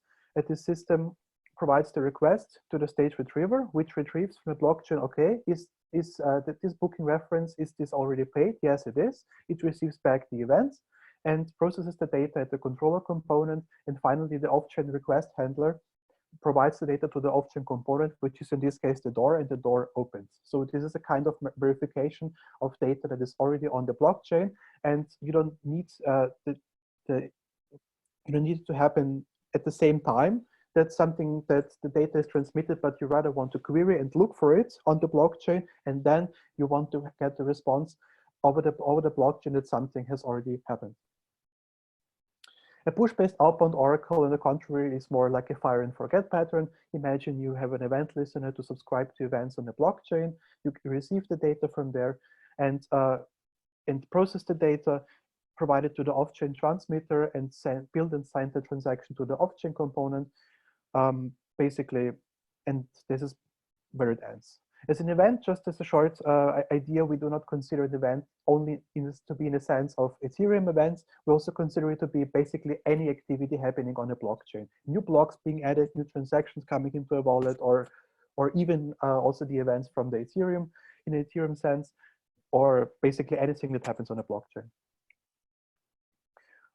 system provides the request to the state retriever, which retrieves from the blockchain, okay, is this booking reference, is this already paid? Yes, it is. It receives back the events and processes the data at the controller component. And finally, the off-chain request handler provides the data to the off-chain component, which is in this case the door, and the door opens. So this is a kind of verification of data that is already on the blockchain, and you don't need you don't need it to happen at the same time. That's something that the data is transmitted, but you rather want to query and look for it on the blockchain, and then you want to get the response over the blockchain that something has already happened. A push-based outbound oracle, on the contrary, is more like a fire and forget pattern. Imagine you have an event listener to subscribe to events on the blockchain. You receive the data from there, and process the data, provide it to the off-chain transmitter, and build and sign the transaction to the off-chain component, basically, and this is where it ends. As an event, just as a short idea, we do not consider an event only to be in the sense of Ethereum events. We also consider it to be basically any activity happening on a blockchain. New blocks being added, new transactions coming into a wallet, or even also the events from the Ethereum in an Ethereum sense, or basically anything that happens on a blockchain.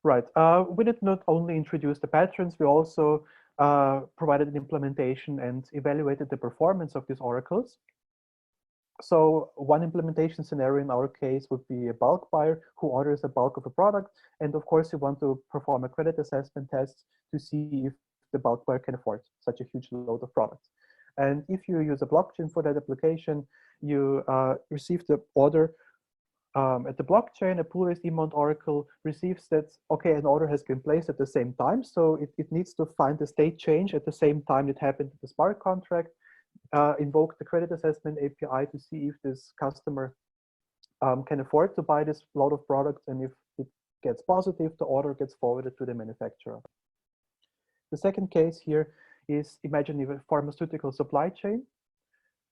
Right. We did not only introduce the patterns, we also provided an implementation and evaluated the performance of these oracles. So one implementation scenario in our case would be a bulk buyer who orders a bulk of a product. And of course, you want to perform a credit assessment test to see if the bulk buyer can afford such a huge load of products. And if you use a blockchain for that application, you receive the order at the blockchain. A pool-based Immount oracle receives that, okay, an order has been placed at the same time. So it needs to find the state change at the same time it happened to the smart contract. Invoke the credit assessment API to see if this customer can afford to buy this load of products, and if it gets positive, the order gets forwarded to the manufacturer. The second case here is, imagine a pharmaceutical supply chain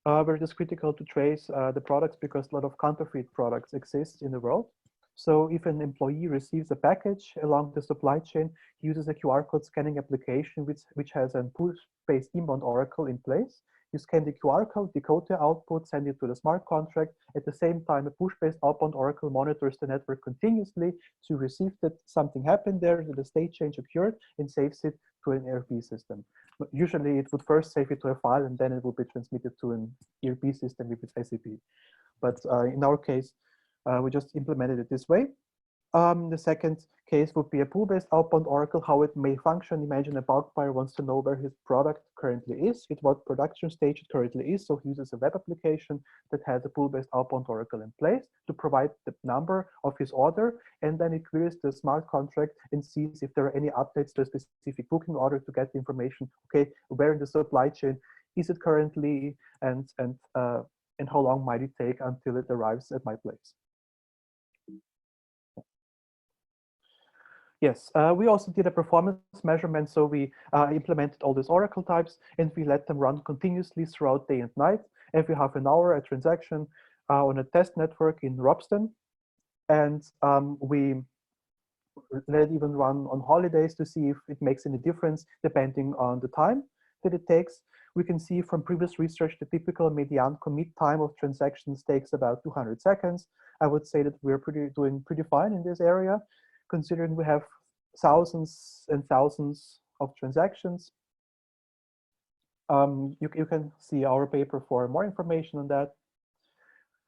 where it is critical to trace the products because a lot of counterfeit products exist in the world. So if an employee receives a package along the supply chain, he uses a QR code scanning application which has a push-based Immount oracle in place. You scan the QR code, decode the output, send it to the smart contract. At the same time, a push-based outbound oracle monitors the network continuously to receive that something happened there, that the state change occurred, and saves it to an ERP system. But usually, it would first save it to a file, and then it will be transmitted to an ERP system if it's SAP. But in our case, we just implemented it this way. The second case would be a pool-based outbound oracle, how it may function. Imagine a bulk buyer wants to know where his product currently is, at what production stage it currently is. So he uses a web application that has a pool-based outbound oracle in place to provide the number of his order. And then it queries the smart contract and sees if there are any updates to a specific booking order to get the information, okay, where in the supply chain is it currently, and how long might it take until it arrives at my place. Yes, we also did a performance measurement. So we implemented all these oracle types, and we let them run continuously throughout day and night. Every half an hour, a transaction on a test network in Ropsten. And we let it even run on holidays to see if it makes any difference depending on the time that it takes. We can see from previous research, the typical median commit time of transactions takes about 200 seconds. I would say that we're doing pretty fine in this area, considering we have thousands and thousands of transactions. You can see our paper for more information on that.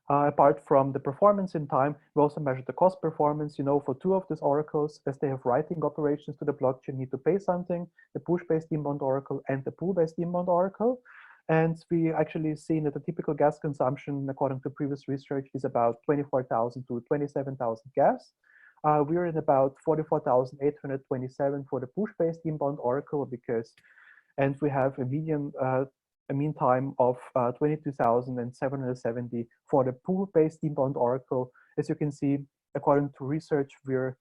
Apart from the performance in time, we also measure the cost performance. You know, for two of these oracles, as they have writing operations to the blockchain, need to pay something, the push-based Immount oracle and the pool-based Immount oracle. And we actually seen that the typical gas consumption, according to previous research, is about 24,000 to 27,000 gas. We're in about 44,827 for the push-based Immount oracle and we have a mean time of 22,770 for the pool-based Immount oracle. As you can see, according to research, we're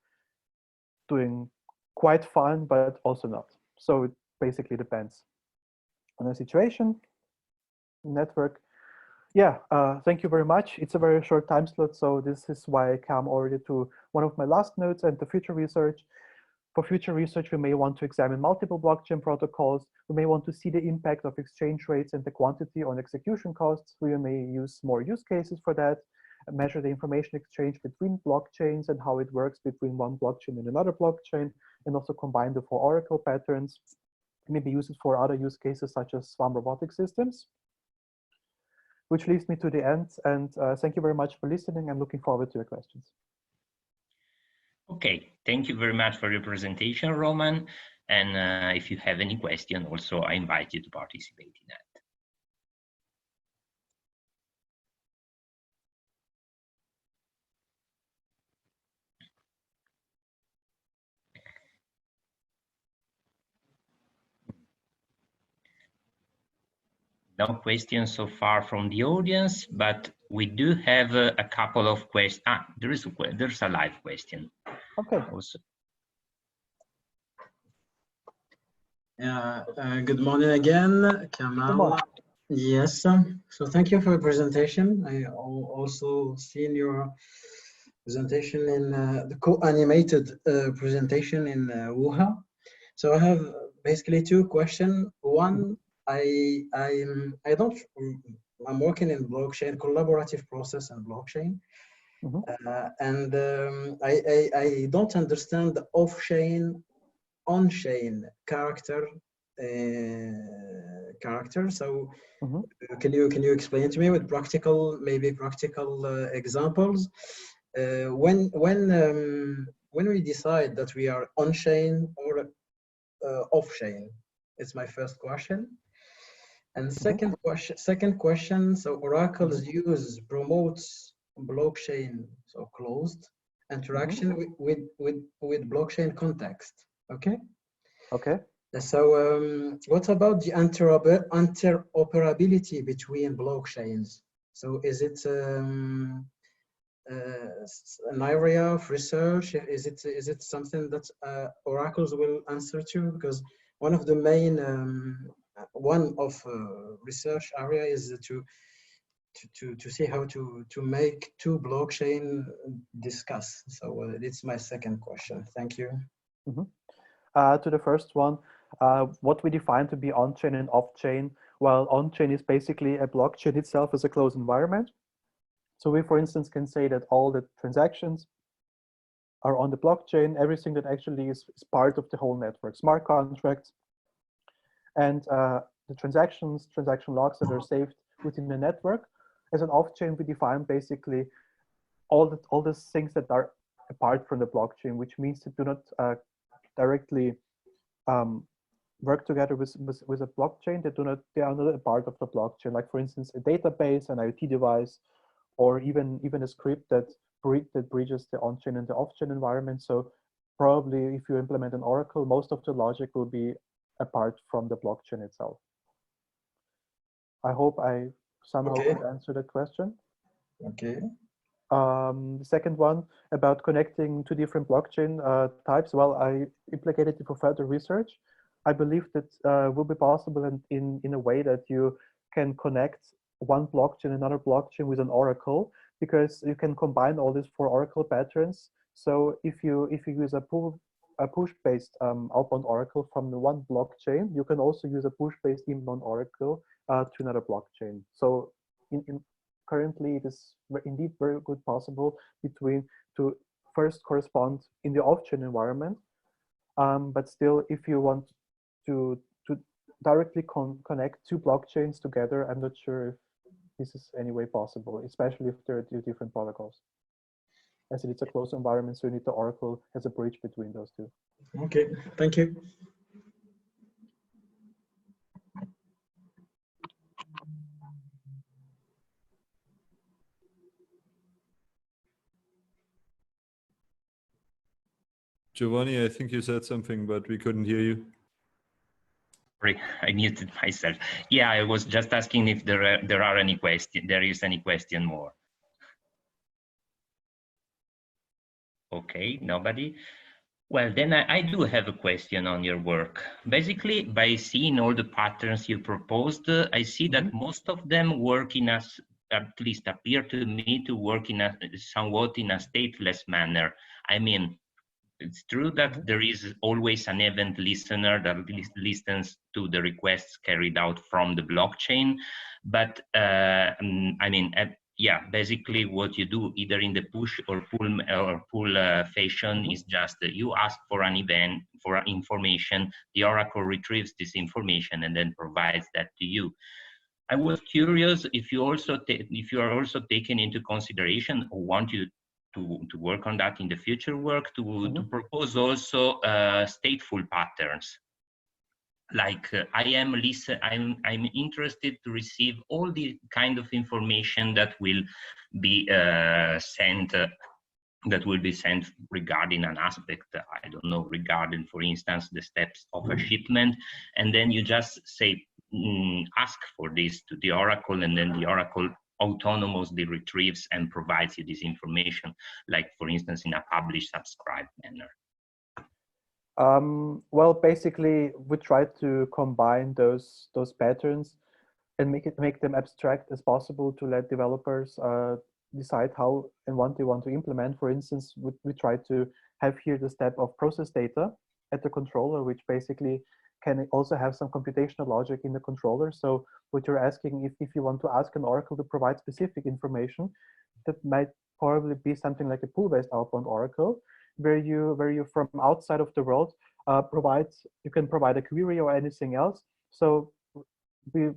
doing quite fine, but also not. So it basically depends on the situation, network. Yeah, thank you very much. It's a very short time slot, so this is why I come already to one of my last notes and the future research. For future research, we may want to examine multiple blockchain protocols. We may want to see the impact of exchange rates and the quantity on execution costs. We may use more use cases for that, measure the information exchange between blockchains and how it works between one blockchain and another blockchain, and also combine the four oracle patterns. Maybe use it for other use cases such as swarm robotic systems. Which leads me to the end, and thank you very much for listening. I'm looking forward to your questions. Okay, thank you very much for your presentation, Roman. And if you have any question, also I invite you to participate in that. No questions so far from the audience, but We do have a couple of questions. There's a live question. Okay. Also. Good morning again, Kamal. Good morning. Yes, so thank you for your presentation. I also seen your presentation in the co-animated presentation in WUHA. So I have basically two questions. One, I'm working in blockchain, collaborative process and blockchain. And I don't understand the off-chain, on-chain character. So can you explain to me with practical examples? When we decide that we are on-chain or off-chain? It's my first question. And second question. So Oracle's use promotes blockchain, so closed interaction with blockchain context. Okay. Okay. So what about the interoperability between blockchains? So is it an area of research? Is it something that Oracles will answer to? Because one of the main research area is to see how to make two blockchain discuss. So it's my second question. Thank you. To the first one, what we define to be on-chain and off-chain. Well, on-chain is basically a blockchain itself as a closed environment. So we, for instance, can say that all the transactions are on the blockchain, everything that actually is part of the whole network, smart contracts, and the transaction logs that are saved within the network. As an off-chain, we define basically all the things that are apart from the blockchain, which means they do not directly work together with a blockchain. They are not a part of the blockchain. Like for instance, a database, an IoT device, or even a script that bridges the on-chain and the off-chain environment. So probably if you implement an Oracle, most of the logic will be apart from the blockchain itself. I hope I somehow could answer that question. Okay. The second one about connecting two different blockchain types. Well, I implicated it for further research. I believe that will be possible in a way that you can connect one blockchain, another blockchain with an Oracle, because you can combine all these 4 Oracle patterns. So if you use a push-based outbound Oracle from the one blockchain, you can also use a push-based inbound Oracle to another blockchain. So currently, it is indeed very good possible to first correspond in the off-chain environment, but still, if you want to directly connect 2 blockchains together, I'm not sure if this is any way possible, especially if there are 2 different protocols. As it's a closed environment, so you need the Oracle as a bridge between those 2. Okay, thank you. Giovanni, I think you said something, but we couldn't hear you. Sorry, I muted myself. Yeah, I was just asking if there is any question more. Okay, nobody. Well, then I do have a question on your work. Basically, by seeing all the patterns you proposed, I see that most of them work at least appear to me to work somewhat in a stateless manner. I mean, it's true that there is always an event listener that listens to the requests carried out from the blockchain. But I mean, yeah, basically what you do either in the push or pull fashion is just you ask for an event, for information, the Oracle retrieves this information and then provides that to you. I was curious if you are also taking into consideration, or want you to work on that in the future work, to propose also stateful patterns. Like I'm interested to receive all the kind of information that will be sent regarding an aspect, I don't know, regarding, for instance, the steps of a shipment, and then you just say ask for this to the Oracle, and then the Oracle autonomously retrieves and provides you this information, like for instance in a publish subscribe manner? Well, basically, we try to combine those patterns and make them abstract as possible to let developers decide how and what they want to implement. For instance, we try to have here the step of process data at the controller, which basically can also have some computational logic in the controller. So what you're asking, if you want to ask an Oracle to provide specific information, that might probably be something like a pull-based outbound Oracle, where you from outside of the world you can provide a query or anything else. So we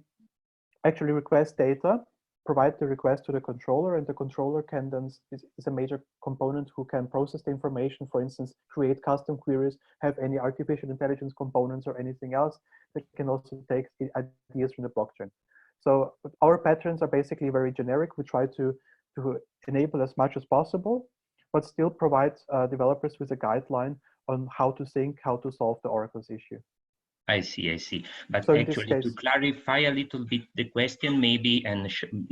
actually request data, provide the request to the controller, and the controller can then is a major component who can process the information, for instance, create custom queries, have any artificial intelligence components or anything else that can also take ideas from the blockchain. So our patterns are basically very generic. We try to enable as much as possible, but still provide developers with a guideline on how to think, how to solve the Oracle's issue. I see. But so actually, to clarify a little bit the question, maybe, and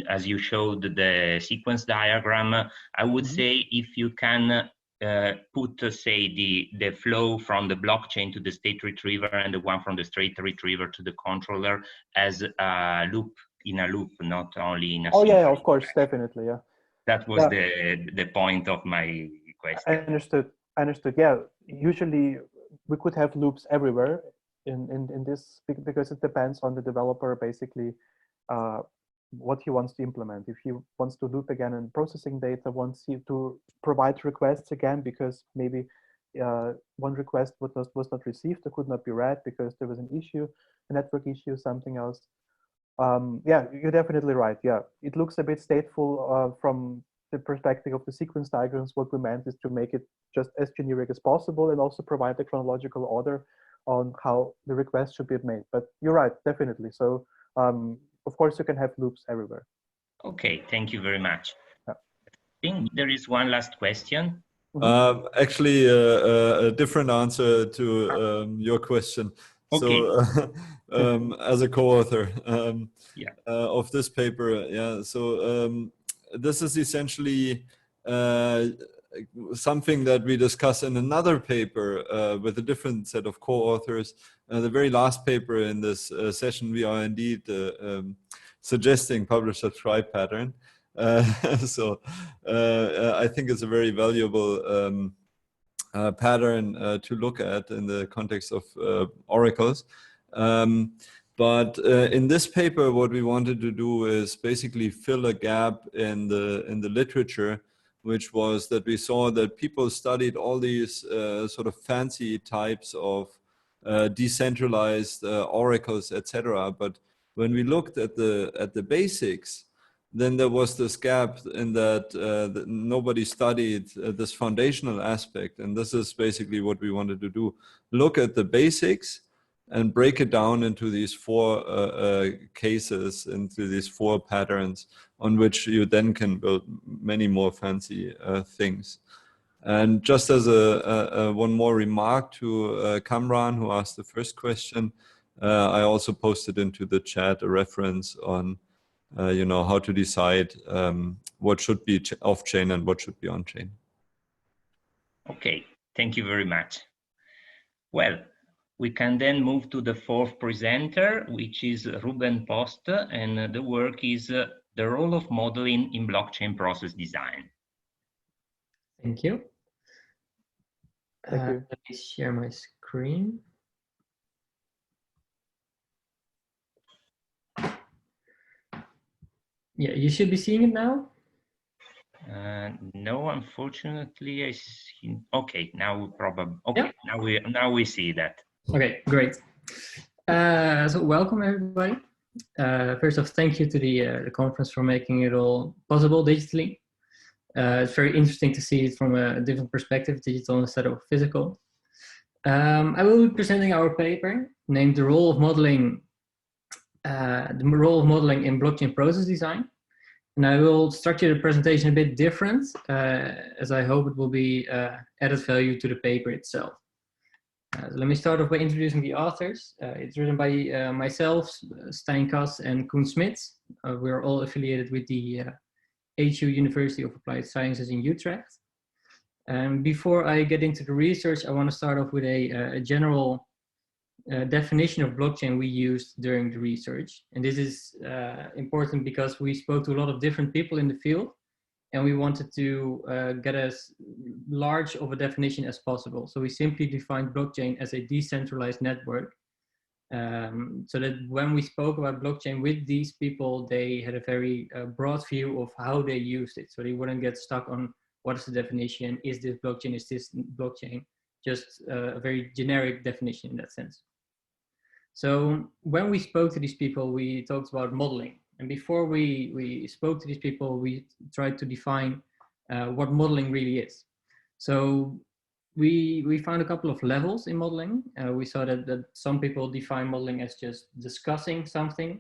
as you showed the sequence diagram, I would say if you can put, say, the flow from the blockchain to the state retriever and the one from the state retriever to the controller as a loop in a loop, not only in a. Oh yeah, of course, definitely, yeah. That was the point of my question. I understood. Yeah, usually we could have loops everywhere in this, because it depends on the developer basically what he wants to implement. If he wants to loop again in processing data, wants to provide requests again because maybe one request was not received or could not be read because there was an issue, a network issue, something else. Yeah, you're definitely right. Yeah, it looks a bit stateful from the perspective of the sequence diagrams. What we meant is to make it just as generic as possible and also provide the chronological order on how the request should be made. But you're right, definitely. So of course you can have loops everywhere. Okay, thank you very much. Yeah. I think there is one last question. Actually, a different answer to your question. Okay. So as a co-author of this paper, so this is essentially something that we discuss in another paper with a different set of co-authors. The very last paper in this session, we are indeed suggesting publish subscribe pattern. So I think it's a very valuable pattern to look at in the context of oracles. But in this paper, what we wanted to do is basically fill a gap in the literature, which was that we saw that people studied all these sort of fancy types of decentralized oracles, etc. But when we looked at the basics, then there was this gap in that nobody studied this foundational aspect. And this is basically what we wanted to do. Look at the basics and break it down into these four cases, into these four patterns on which you then can build many more fancy things. And just as one more remark to Kamran, who asked the first question, I also posted into the chat a reference on how to decide what should be off-chain and what should be on-chain. Okay, thank you very much. Well, we can then move to the fourth presenter, which is Ruben Post, and the work is the role of modeling in blockchain process design. Thank you. Thank you. Let me share my screen. Yeah, you should be seeing it now. No, unfortunately, I see. Okay, now probably. Okay, yeah. now we see that. Okay, great. So welcome everybody. First off, thank you to the conference for making it all possible digitally. It's very interesting to see it from a different perspective, digital instead of physical. I will be presenting our paper named "The Role of Modeling in Blockchain Process Design," and I will structure the presentation a bit different, as I hope it will be added value to the paper itself. So let me start off by introducing the authors. It's written by myself, Stijn Kas, and Koen Smits. We're all affiliated with the HU University of Applied Sciences in Utrecht. Before I get into the research, I want to start off with a general definition of blockchain we used during the research. And this is important because we spoke to a lot of different people in the field, and we wanted to get as large of a definition as possible. So we simply defined blockchain as a decentralized network. So that when we spoke about blockchain with these people, they had a very broad view of how they used it. So they wouldn't get stuck on what is the definition, is this blockchain, is this blockchain, just a very generic definition in that sense. So when we spoke to these people, we talked about modeling. And before we spoke to these people, we tried to define what modeling really is. So we found a couple of levels in modeling. We saw that some people define modeling as just discussing something.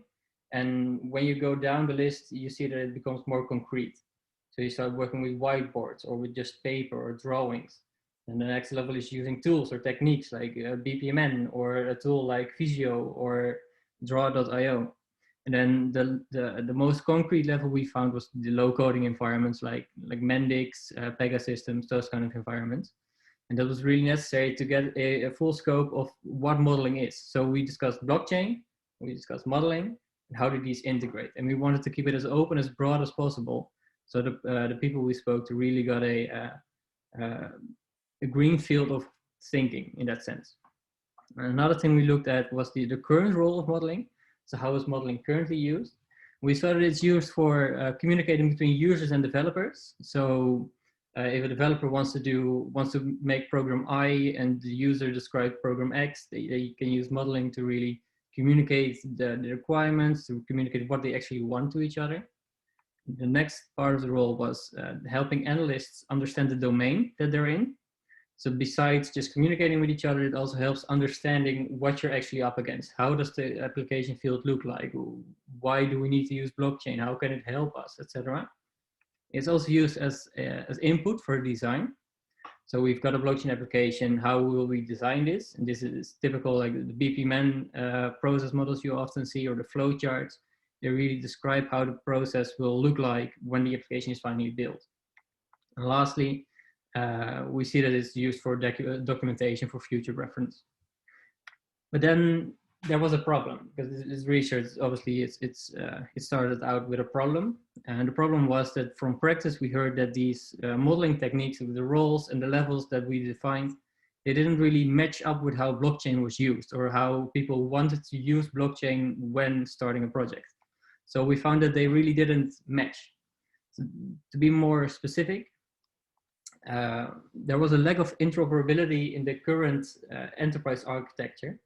And when you go down the list, you see that it becomes more concrete. So you start working with whiteboards or with just paper or drawings. And the next level is using tools or techniques like BPMN or a tool like Visio or Draw.io. And then the most concrete level we found was the low coding environments like Mendix, Pegasystems, those kind of environments. And that was really necessary to get a full scope of what modeling is. So we discussed blockchain, we discussed modeling, and how do these integrate? And we wanted to keep it as open, as broad as possible. So the people we spoke to really got a green field of thinking in that sense. Another thing we looked at was the current role of modeling. So how is modeling currently used? We saw that it's used for communicating between users and developers. So if a developer wants to make program I and the user describes program X, they can use modeling to really communicate the requirements, to communicate what they actually want to each other. The next part of the role was helping analysts understand the domain that they're in. So besides just communicating with each other, it also helps understanding what you're actually up against. How does the application field look like? Why do we need to use blockchain? How can it help us, etc. It's also used as input for design. So we've got a blockchain application. How will we design this? And this is typical, like the BPMN process models you often see, or the flowcharts. They really describe how the process will look like when the application is finally built. And lastly, we see that it's used for documentation for future reference. But then there was a problem, because this research, obviously, it started out with a problem. And the problem was that from practice, we heard that these modeling techniques with the roles and the levels that we defined, they didn't really match up with how blockchain was used or how people wanted to use blockchain when starting a project. So we found that they really didn't match. So to be more specific, there was a lack of interoperability in the current enterprise architecture.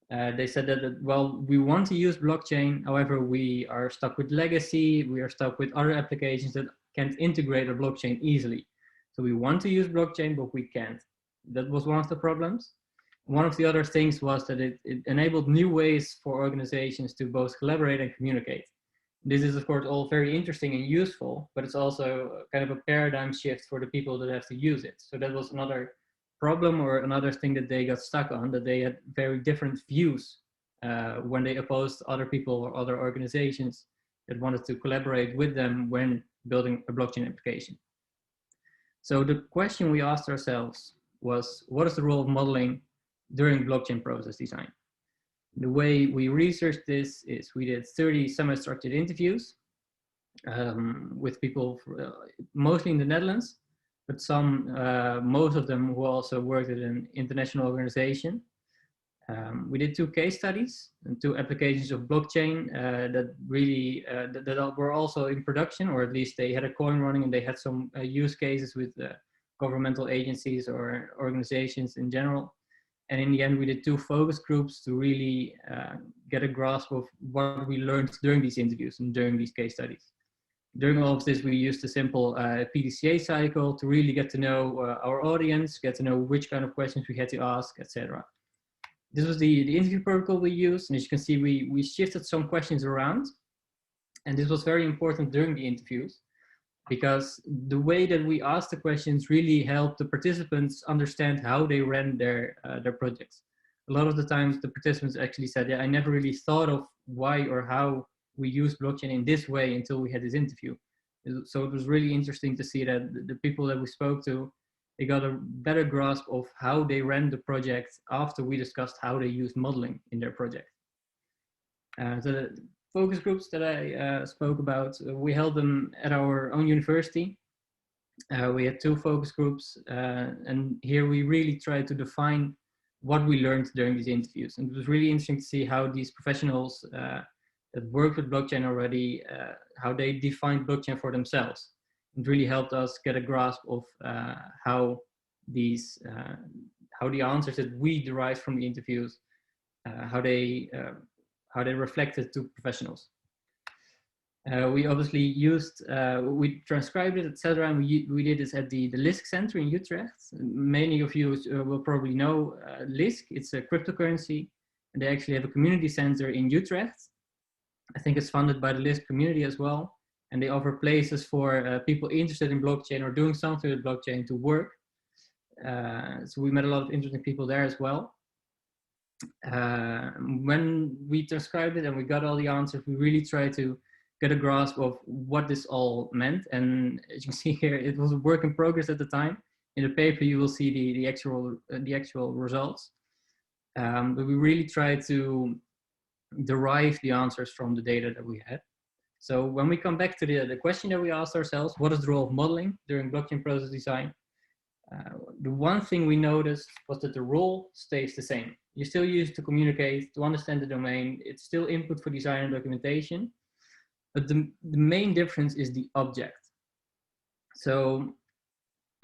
They said that, well, we want to use blockchain, however, we are stuck with legacy, we are stuck with other applications that can't integrate a blockchain easily. So we want to use blockchain, but we can't. That was one of the problems. One of the other things was that it enabled new ways for organizations to both collaborate and communicate. This is, of course, all very interesting and useful, but it's also kind of a paradigm shift for the people that have to use it. So that was another problem, or another thing that they got stuck on, that they had very different views when they opposed other people or other organizations that wanted to collaborate with them when building a blockchain application. So the question we asked ourselves was, what is the role of modeling during blockchain process design? The way we researched this is we did 30 semi-structured interviews with people mostly in the Netherlands, but most of them who also worked at an international organization. We did 2 case studies and 2 applications of blockchain that really that were also in production, or at least they had a coin running and they had some use cases with governmental agencies or organizations in general. And in the end, we did 2 focus groups to really get a grasp of what we learned during these interviews and during these case studies. During all of this, we used a simple PDCA cycle to really get to know our audience, get to know which kind of questions we had to ask, etc. This was the interview protocol we used. And as you can see, we shifted some questions around. And this was very important during the interviews. because the way that we asked the questions really helped the participants understand how they ran their projects. A lot of the times the participants actually said, yeah, I never really thought of why or how we use blockchain in this way until we had this interview. So it was really interesting to see that the people that we spoke to, they got a better grasp of how they ran the project after we discussed how they used modeling in their project. So the focus groups that I spoke about, we held them at our own university. We had 2 focus groups, and here we really tried to define what we learned during these interviews. And it was really interesting to see how these professionals that worked with blockchain already, how they defined blockchain for themselves. It really helped us get a grasp of how the answers that we derived from the interviews, how they reflected to professionals. We obviously used, we transcribed it, etc. And we did this at the LISC Center in Utrecht. Many of you will probably know LISC. It's a cryptocurrency, and they actually have a community center in Utrecht. I think it's funded by the LISC community as well. And they offer places for people interested in blockchain or doing something with blockchain to work. So we met a lot of interesting people there as well. When we transcribed it and we got all the answers, we really tried to get a grasp of what this all meant. And as you can see here, it was a work in progress at the time. In the paper, you will see the actual results. But we really tried to derive the answers from the data that we had. So when we come back to the question that we asked ourselves, what is the role of modeling during blockchain process design? The one thing we noticed was that the role stays the same. You still use it to communicate, to understand the domain. It's still input for design and documentation. But the main difference is the object. So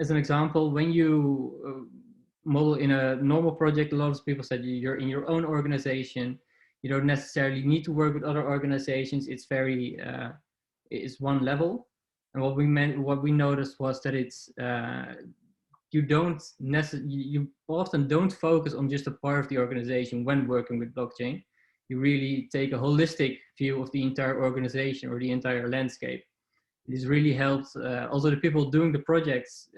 as an example, when you model in a normal project, a lot of people said you're in your own organization. You don't necessarily need to work with other organizations. It's very, it's one level. And what we noticed was that it's, you often don't focus on just a part of the organization when working with blockchain. You really take a holistic view of the entire organization or the entire landscape. This really helps also the people doing the projects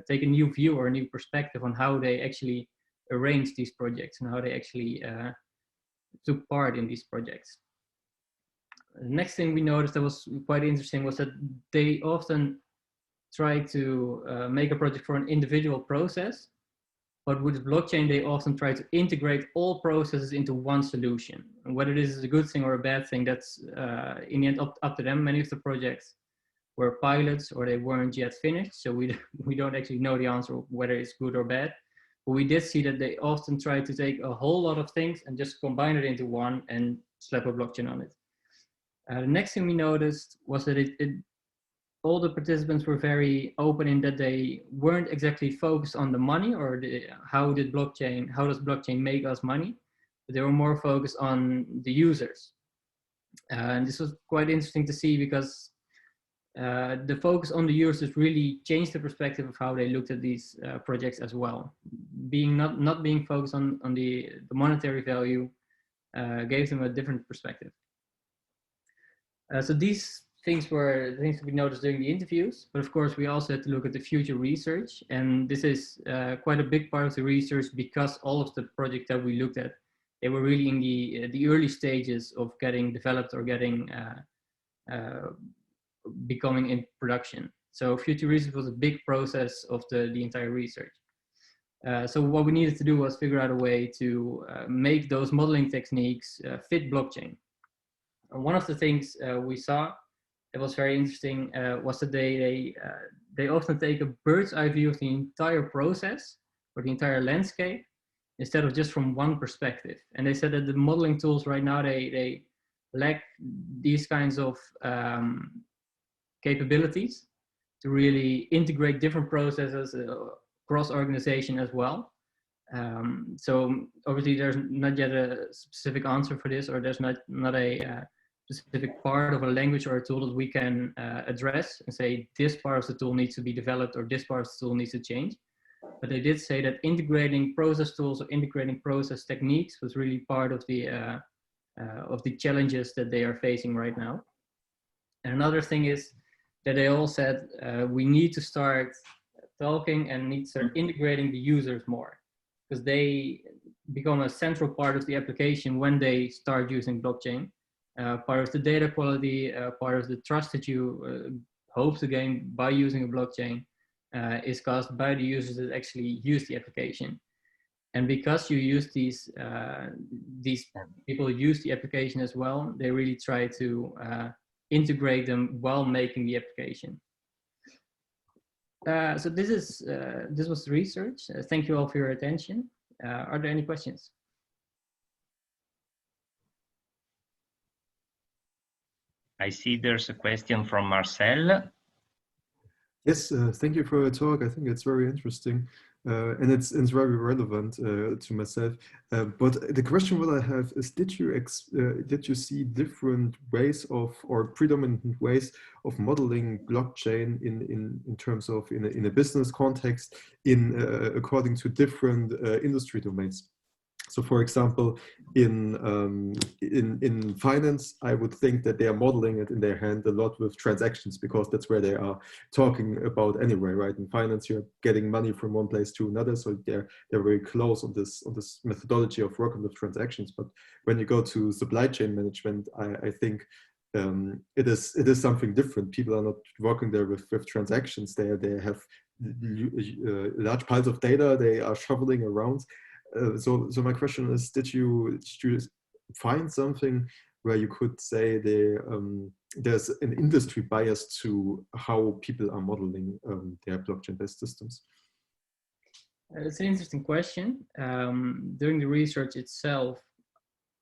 take a new view or a new perspective on how they actually arrange these projects and how they actually took part in these projects. The next thing we noticed that was quite interesting was that they often try to make a project for an individual process, but with blockchain, they often try to integrate all processes into one solution. And whether this is a good thing or a bad thing, that's in the end up to them. Many of the projects were pilots or they weren't yet finished, so we don't actually know the answer of whether it's good or bad. But we did see that they often try to take a whole lot of things and just combine it into one and slap a blockchain on it. The next thing we noticed was that all the participants were very open in that they weren't exactly focused on the money or how does blockchain make us money, but they were more focused on the users. And this was quite interesting to see because the focus on the users really changed the perspective of how they looked at these projects as well. Not being focused on the monetary value gave them a different perspective. So these things were the things that we noticed during the interviews, but of course we also had to look at the future research, and this is quite a big part of the research because all of the projects that we looked at, they were really in the early stages of getting developed or getting becoming in production. So future research was a big process of the entire research. So what we needed to do was figure out a way to make those modeling techniques fit blockchain. And one of the things we saw that was very interesting was that they often take a bird's eye view of the entire process or the entire landscape instead of just from one perspective. And they said that the modeling tools right now, they lack these kinds of capabilities to really integrate different processes across organization as well. So obviously there's not yet a specific answer for this, or there's not a specific part of a language or a tool that we can address and say this part of the tool needs to be developed or this part of the tool needs to change. But they did say that integrating process tools or integrating process techniques was really part of the challenges that they are facing right now. And another thing is that they all said we need to start talking and need to start integrating the users more, because they become a central part of the application when they start using blockchain. Part of the data quality, part of the trust that you hope to gain by using a blockchain is caused by the users that actually use the application. And because you use these people use the application as well, they really try to integrate them while making the application. So this was the research. Thank you all for your attention. Are there any questions? I see there's a question from Marcel. Yes, thank you for your talk. I think it's very interesting. And it's very relevant to myself. But the question that I have is, did you see different ways of, or predominant ways of modeling blockchain in terms of in a business context according to different industry domains? So, for example, in finance, I would think that they are modeling it in their hand a lot with transactions, because that's where they are talking about anyway, right? In finance, you're getting money from one place to another, so they're very close on this methodology of working with transactions. But when you go to supply chain management, I think it is something different. People are not working there with transactions. They have large piles of data. They are shoveling around. So my question is, did you find something where you could say there's an industry bias to how people are modeling their blockchain-based systems? It's an interesting question. During the research itself,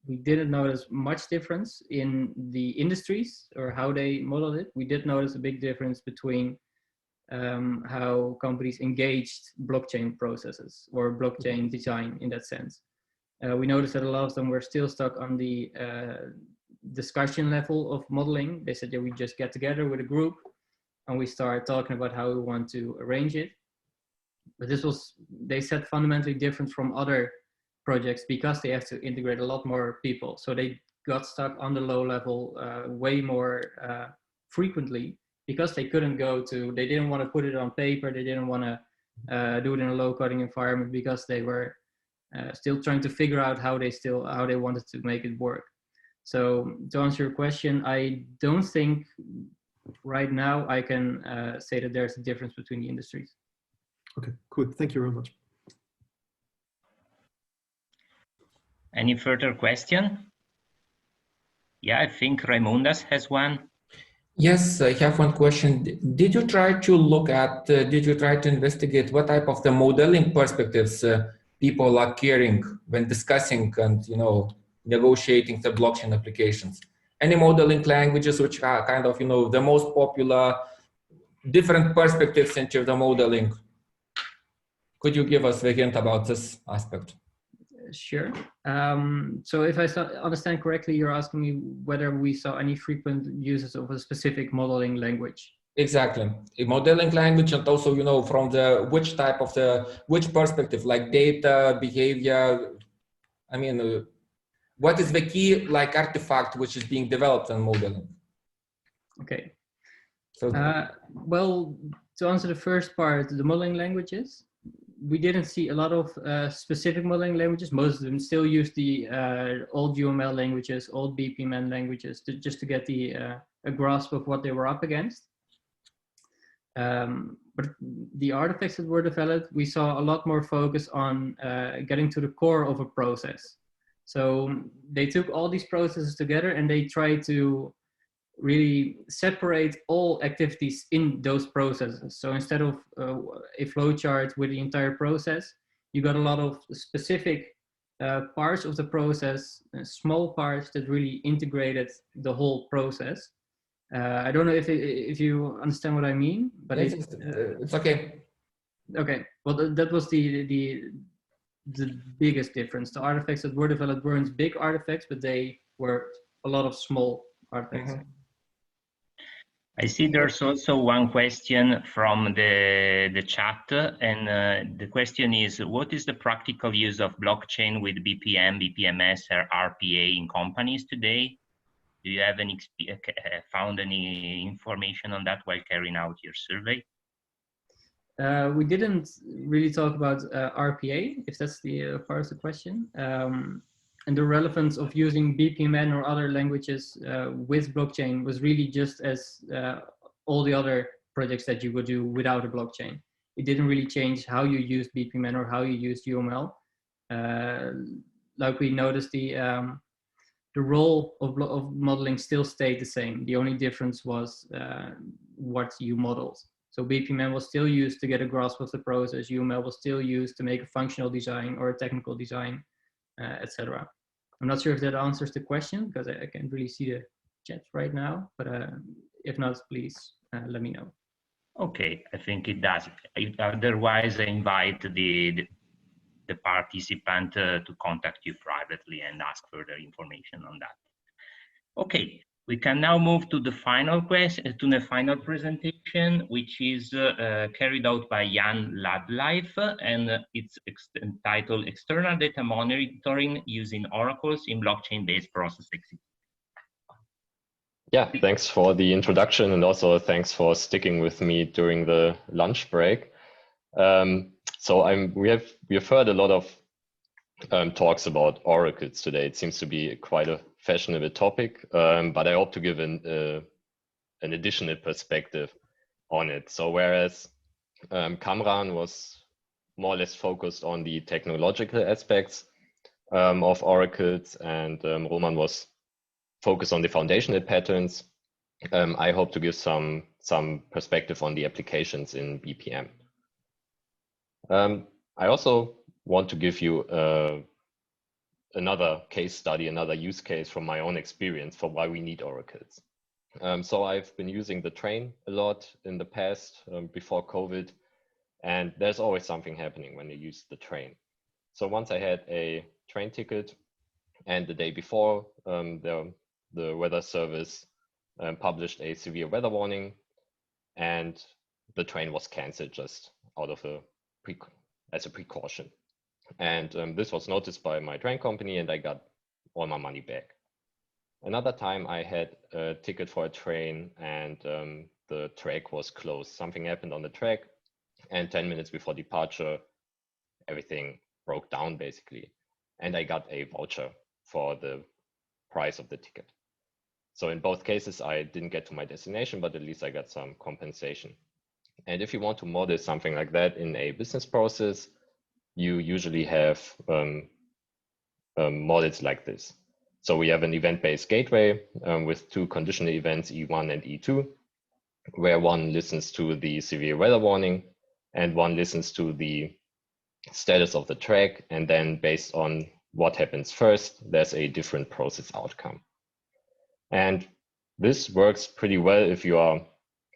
we didn't notice much difference in the industries or how they modeled it. We did notice a big difference between how companies engaged blockchain processes or blockchain design in that sense. We noticed that a lot of them were still stuck on the discussion level of modeling. They said, yeah, we just get together with a group and we start talking about how we want to arrange it. But this was, they said, fundamentally different from other projects because they have to integrate a lot more people. So they got stuck on the low level way more frequently, because they couldn't they didn't want to put it on paper, they didn't want to do it in a low coding environment, because they were still trying to figure out how they wanted to make it work. So to answer your question, I don't think right now I can say that there's a difference between the industries. Okay, cool. Thank you very much. Any further question? Yeah, I think Raimundas has one. Yes, I have one question. Did you try to investigate what type of the modeling perspectives people are carrying when discussing and, negotiating the blockchain applications? Any modeling languages which are kind of, the most popular, different perspectives into the modeling? Could you give us a hint about this aspect? Sure. So if I understand correctly, you're asking me whether we saw any frequent uses of a specific modeling language. Exactly. A modeling language, and also, from which type of which perspective, like data, behavior. I mean, what is the key artifact which is being developed in modeling? Okay. So, well, to answer the first part, the modeling languages, we didn't see a lot of specific modeling languages. Most of them still use the old UML languages, old BPMN languages, just to get a grasp of what they were up against. But the artifacts that were developed, we saw a lot more focus on getting to the core of a process. So they took all these processes together and they tried to really separate all activities in those processes. So instead of a flowchart with the entire process, you got a lot of specific parts of the process, small parts that really integrated the whole process. I don't know if you understand what I mean, but it's okay. Okay, well that was the biggest difference. The artifacts that were developed weren't big artifacts, but they were a lot of small artifacts. Mm-hmm. I see there's also one question from the chat, and the question is, what is the practical use of blockchain with BPM, BPMS, or RPA in companies today? Do you have any found any information on that while carrying out your survey? We didn't really talk about RPA, if that's the part of the question, and the relevance of using BPMN or other languages with blockchain was really just as all the other projects that you would do without a blockchain. It didn't really change how you use BPMN or how you use UML. Like we noticed, the role of modeling still stayed the same. The only difference was what you modeled. So BPMN was still used to get a grasp of the process. UML was still used to make a functional design or a technical design, etc. I'm not sure if that answers the question because I can't really see the chat right now, but if not, please let me know. Okay, I think it does. Otherwise, I invite the participant to contact you privately and ask further information on that. Okay, we can now move to the final question, to the final presentation, which is carried out by Jan Ladlife, and it's entitled External Data Monitoring Using Oracles in Blockchain-Based Process Execution. Yeah, thanks for the introduction, and also thanks for sticking with me during the lunch break. So we have heard a lot of talks about oracles today. It seems to be quite a fashionable topic, but I hope to give an additional perspective on it. So whereas Kamran was more or less focused on the technological aspects of oracles, and Roman was focused on the foundational patterns, I hope to give some perspective on the applications in BPM. I also want to give you another case study, another use case from my own experience for why we need oracles. So I've been using the train a lot in the past before COVID, and there's always something happening when you use the train. So once I had a train ticket, and the day before the weather service published a severe weather warning, and the train was canceled just out of as a precaution. And this was noticed by my train company, and I got all my money back. Another time I had a ticket for a train, and the track was closed. Something happened on the track, and 10 minutes before departure, everything broke down basically. And I got a voucher for the price of the ticket. So in both cases, I didn't get to my destination, but at least I got some compensation. And if you want to model something like that in a business process, you usually have models like this. So we have an event-based gateway with two conditional events, E1 and E2, where one listens to the severe weather warning and one listens to the status of the track. And then based on what happens first, there's a different process outcome. And this works pretty well if you are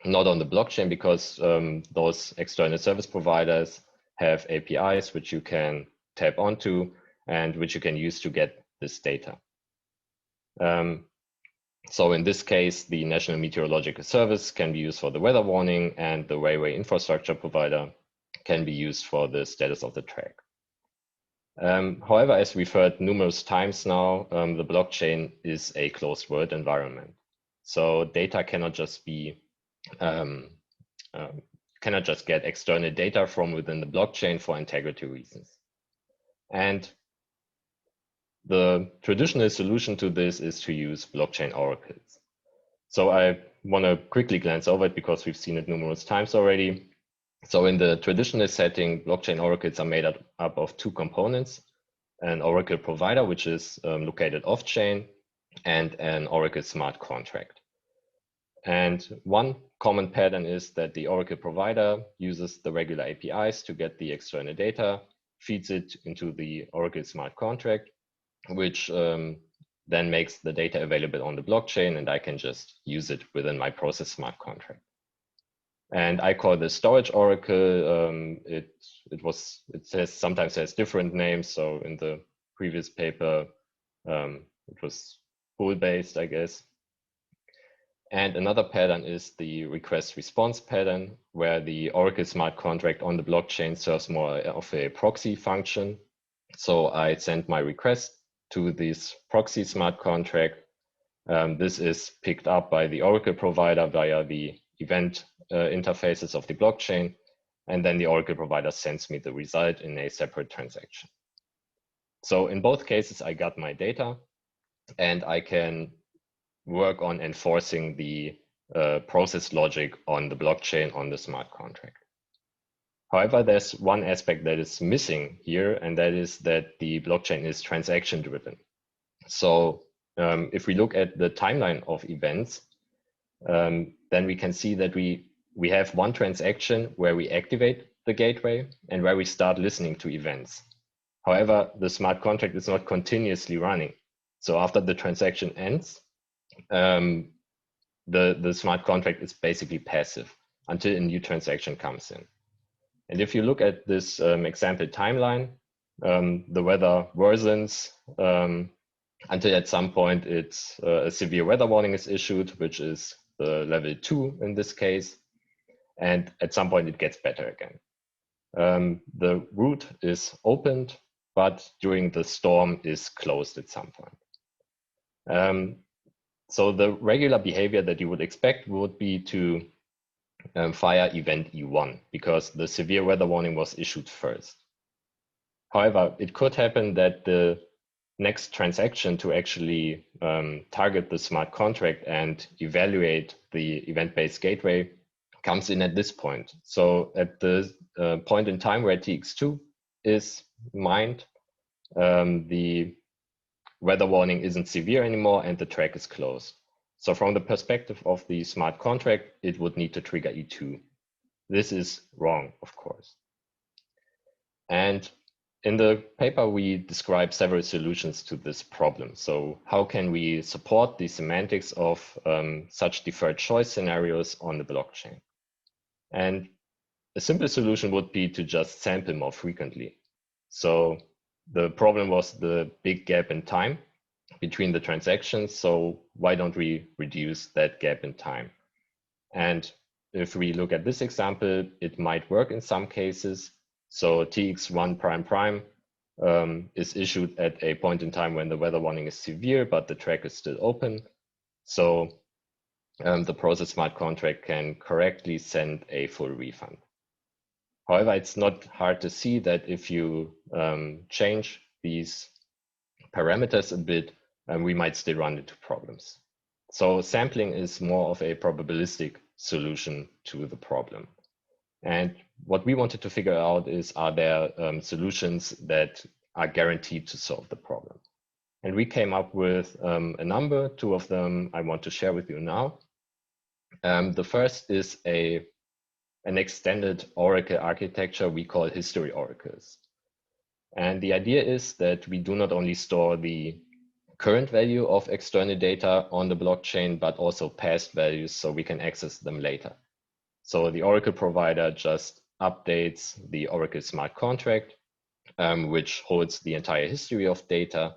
not on the blockchain, because those external service providers have APIs which you can tap onto and which you can use to get this data. So in this case, the National Meteorological Service can be used for the weather warning, and the railway infrastructure provider can be used for the status of the track. However, as we've heard numerous times now, the blockchain is a closed world environment. So data cannot just be cannot just get external data from within the blockchain for integrity reasons. And the traditional solution to this is to use blockchain oracles. So I want to quickly glance over it because we've seen it numerous times already. So in the traditional setting, blockchain oracles are made up of two components: an oracle provider, which is located off-chain, and an oracle smart contract. And one common pattern is that the oracle provider uses the regular APIs to get the external data, feeds it into the oracle smart contract, which then makes the data available on the blockchain, and I can just use it within my process smart contract. And I call this storage oracle. It sometimes has different names. So in the previous paper, it was pool-based, I guess. And another pattern is the request response pattern, where the Oracle smart contract on the blockchain serves more of a proxy function. So I send my request to this proxy smart contract, This is picked up by the Oracle provider via the event interfaces of the blockchain, and then the Oracle provider sends me the result in a separate transaction. So in both cases, I got my data, and I can work on enforcing the process logic on the blockchain on the smart contract. However, there's one aspect that is missing here, and that is that the blockchain is transaction driven. So if we look at the timeline of events, then we can see that we have one transaction where we activate the gateway and where we start listening to events. However, the smart contract is not continuously running. So after the transaction ends, the smart contract is basically passive until a new transaction comes in. And if you look at this example timeline, the weather worsens until at some point it's a severe weather warning is issued, which is the level 2 in this case. And at some point it gets better again. The route is opened, but during the storm is closed at some point. So the regular behavior that you would expect would be to fire event E1 because the severe weather warning was issued first. However, it could happen that the next transaction to actually target the smart contract and evaluate the event-based gateway comes in at this point. So at the point in time where TX2 is mined, the weather warning isn't severe anymore and the track is closed. So from the perspective of the smart contract, it would need to trigger E2. This is wrong, of course. And in the paper, we describe several solutions to this problem. So how can we support the semantics of such deferred choice scenarios on the blockchain? And a simple solution would be to just sample more frequently. So the problem was the big gap in time between the transactions. So why don't we reduce that gap in time? And if we look at this example, it might work in some cases. So TX1 prime prime is issued at a point in time when the weather warning is severe, but the track is still open. So the process smart contract can correctly send a full refund. However, it's not hard to see that if you change these parameters a bit, we might still run into problems. So sampling is more of a probabilistic solution to the problem. And what we wanted to figure out is, are there solutions that are guaranteed to solve the problem? And we came up with a number. 2 of them I want to share with you now. The first is an extended Oracle architecture we call history oracles. And the idea is that we do not only store the current value of external data on the blockchain, but also past values so we can access them later. So the Oracle provider just updates the Oracle smart contract, which holds the entire history of data.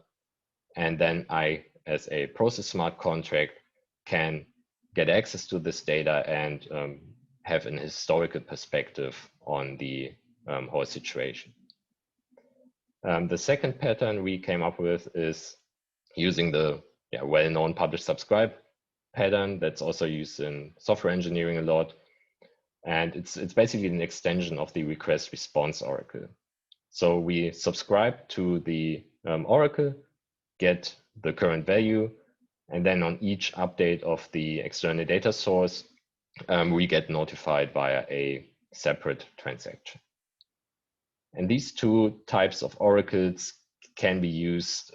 And then I, as a process smart contract, can get access to this data and have an historical perspective on the whole situation. The second pattern we came up with is using the well-known publish subscribe pattern that's also used in software engineering a lot. And it's basically an extension of the request response oracle. So we subscribe to the oracle, get the current value, and then on each update of the external data source, we get notified via a separate transaction. And these 2 types of oracles can be used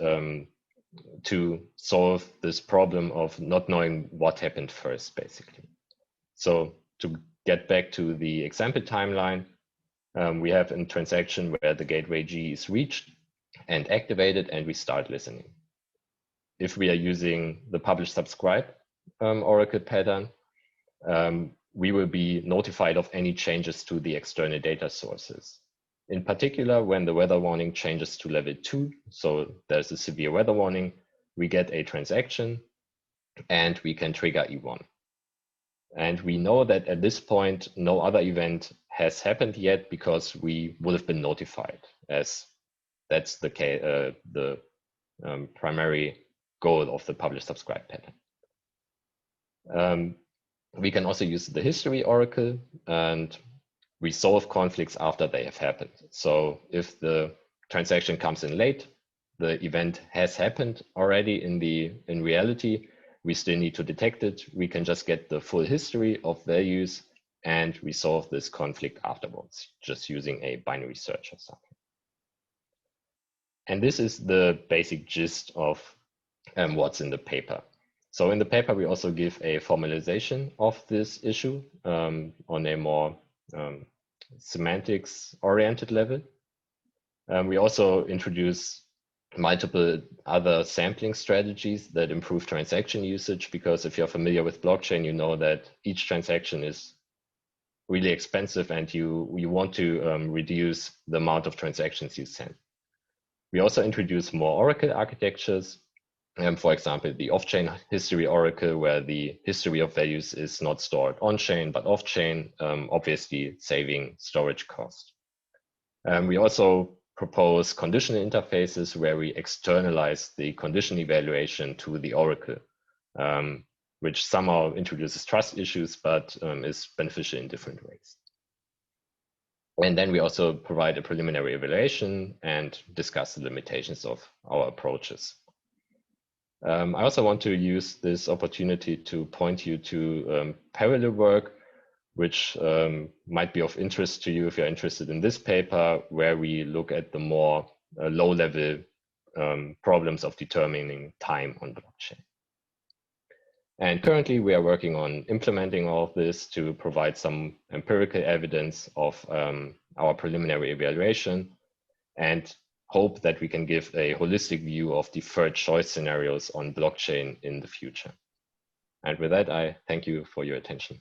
to solve this problem of not knowing what happened first, basically. So to get back to the example timeline, we have a transaction where the gateway G is reached and activated, and we start listening. If we are using the publish subscribe oracle pattern, we will be notified of any changes to the external data sources. In particular, when the weather warning changes to level 2, so there's a severe weather warning, we get a transaction and we can trigger E1. And we know that at this point, no other event has happened yet because we would have been notified, as that's the primary goal of the publish subscribe pattern. We can also use the history oracle and resolve conflicts after they have happened. So if the transaction comes in late, the event has happened already in reality, we still need to detect it. We can just get the full history of values and resolve this conflict afterwards, just using a binary search or something. And this is the basic gist of what's in the paper. So in the paper, we also give a formalization of this issue on a more semantics-oriented level. We also introduce multiple other sampling strategies that improve transaction usage, because if you're familiar with blockchain, you know that each transaction is really expensive and you want to reduce the amount of transactions you send. We also introduce more oracle architectures. For example, the off-chain history oracle, where the history of values is not stored on-chain, but off-chain, obviously saving storage cost. We also propose conditional interfaces where we externalize the condition evaluation to the oracle, which somehow introduces trust issues, but is beneficial in different ways. And then we also provide a preliminary evaluation and discuss the limitations of our approaches. I also want to use this opportunity to point you to parallel work, which might be of interest to you if you're interested in this paper, where we look at the more low-level problems of determining time on blockchain. And currently, we are working on implementing all of this to provide some empirical evidence of our preliminary evaluation, and hope that we can give a holistic view of deferred choice scenarios on blockchain in the future. And with that, I thank you for your attention.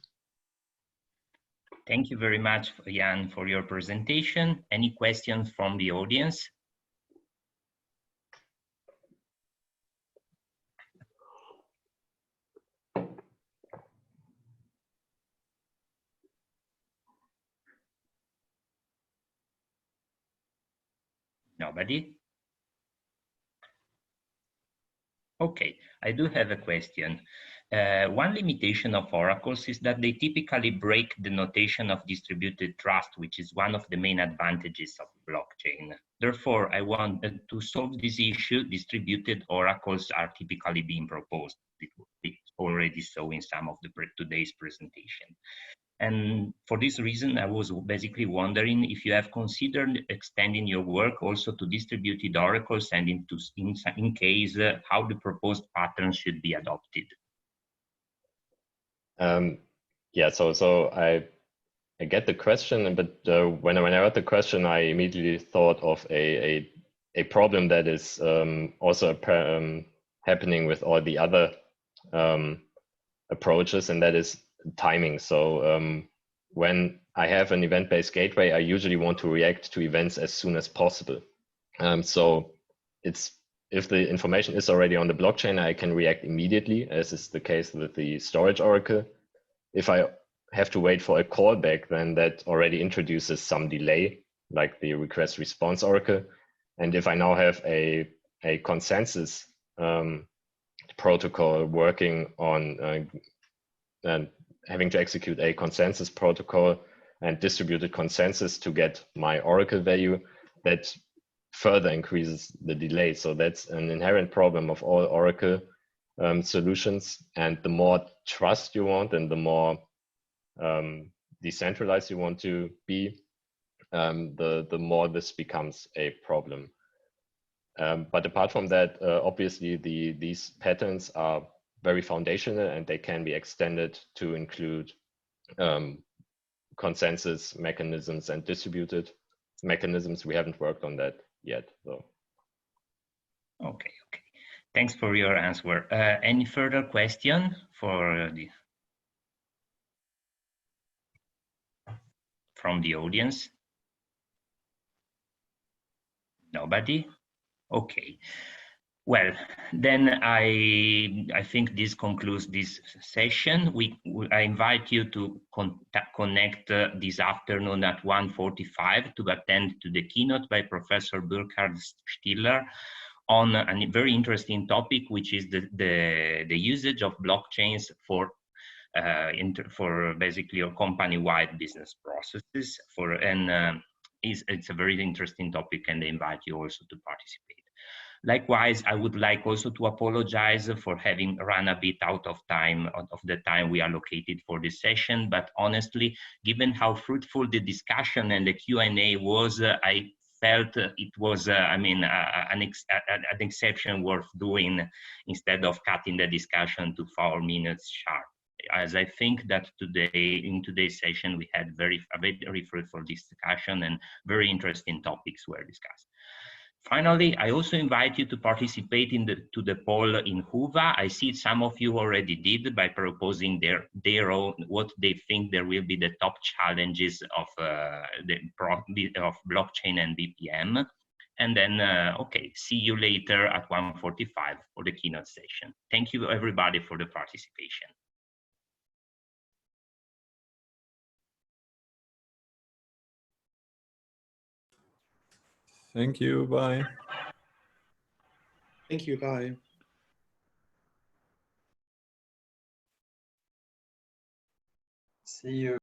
Thank you very much, Jan, for your presentation. Any questions from the audience? Nobody? Okay, I do have a question. One limitation of oracles is that they typically break the notation of distributed trust, which is one of the main advantages of blockchain. Therefore, I want to solve this issue. Distributed oracles are typically being proposed. We already saw in some of today's presentation. And for this reason, I was basically wondering if you have considered extending your work also to distributed oracles, and in case how the proposed pattern should be adopted. Yeah, so I get the question, but when I heard the question, I immediately thought of a problem that is also happening with all the other approaches, and that is timing. So when I have an event-based gateway, I usually want to react to events as soon as possible. So if the information is already on the blockchain, I can react immediately, as is the case with the storage oracle. If I have to wait for a callback, then that already introduces some delay, like the request response oracle. And if I now have a consensus protocol working on and having to execute a consensus protocol and distributed consensus to get my oracle value, that further increases the delay. So that's an inherent problem of all oracle solutions. And the more trust you want and the more decentralized you want to be, the more this becomes a problem. But apart from that, obviously these patterns are very foundational, and they can be extended to include consensus mechanisms and distributed mechanisms. We haven't worked on that yet, though. Okay. Thanks for your answer. Any further question from the audience? Nobody? Okay. Well, then I think this concludes this session. I invite you to connect this afternoon at 1:45 to attend to the keynote by Professor Burkhard Stiller on a very interesting topic, which is the usage of blockchains for basically your company-wide business processes. It's a very interesting topic, and I invite you also to participate. Likewise, I would like also to apologize for having run a bit out of time, of the time we allocated for this session. But honestly, given how fruitful the discussion and the Q&A was, I felt it was, an exception worth doing instead of cutting the discussion to 4 minutes sharp. As I think that in today's session, we had a very fruitful discussion and very interesting topics were discussed. Finally, I also invite you to participate to the poll in Whova. I see some of you already did by proposing their own, what they think there will be the top challenges of blockchain and BPM. And then, okay, see you later at 1:45 for the keynote session. Thank you everybody for the participation. Thank you. Bye. Thank you. Bye. See you.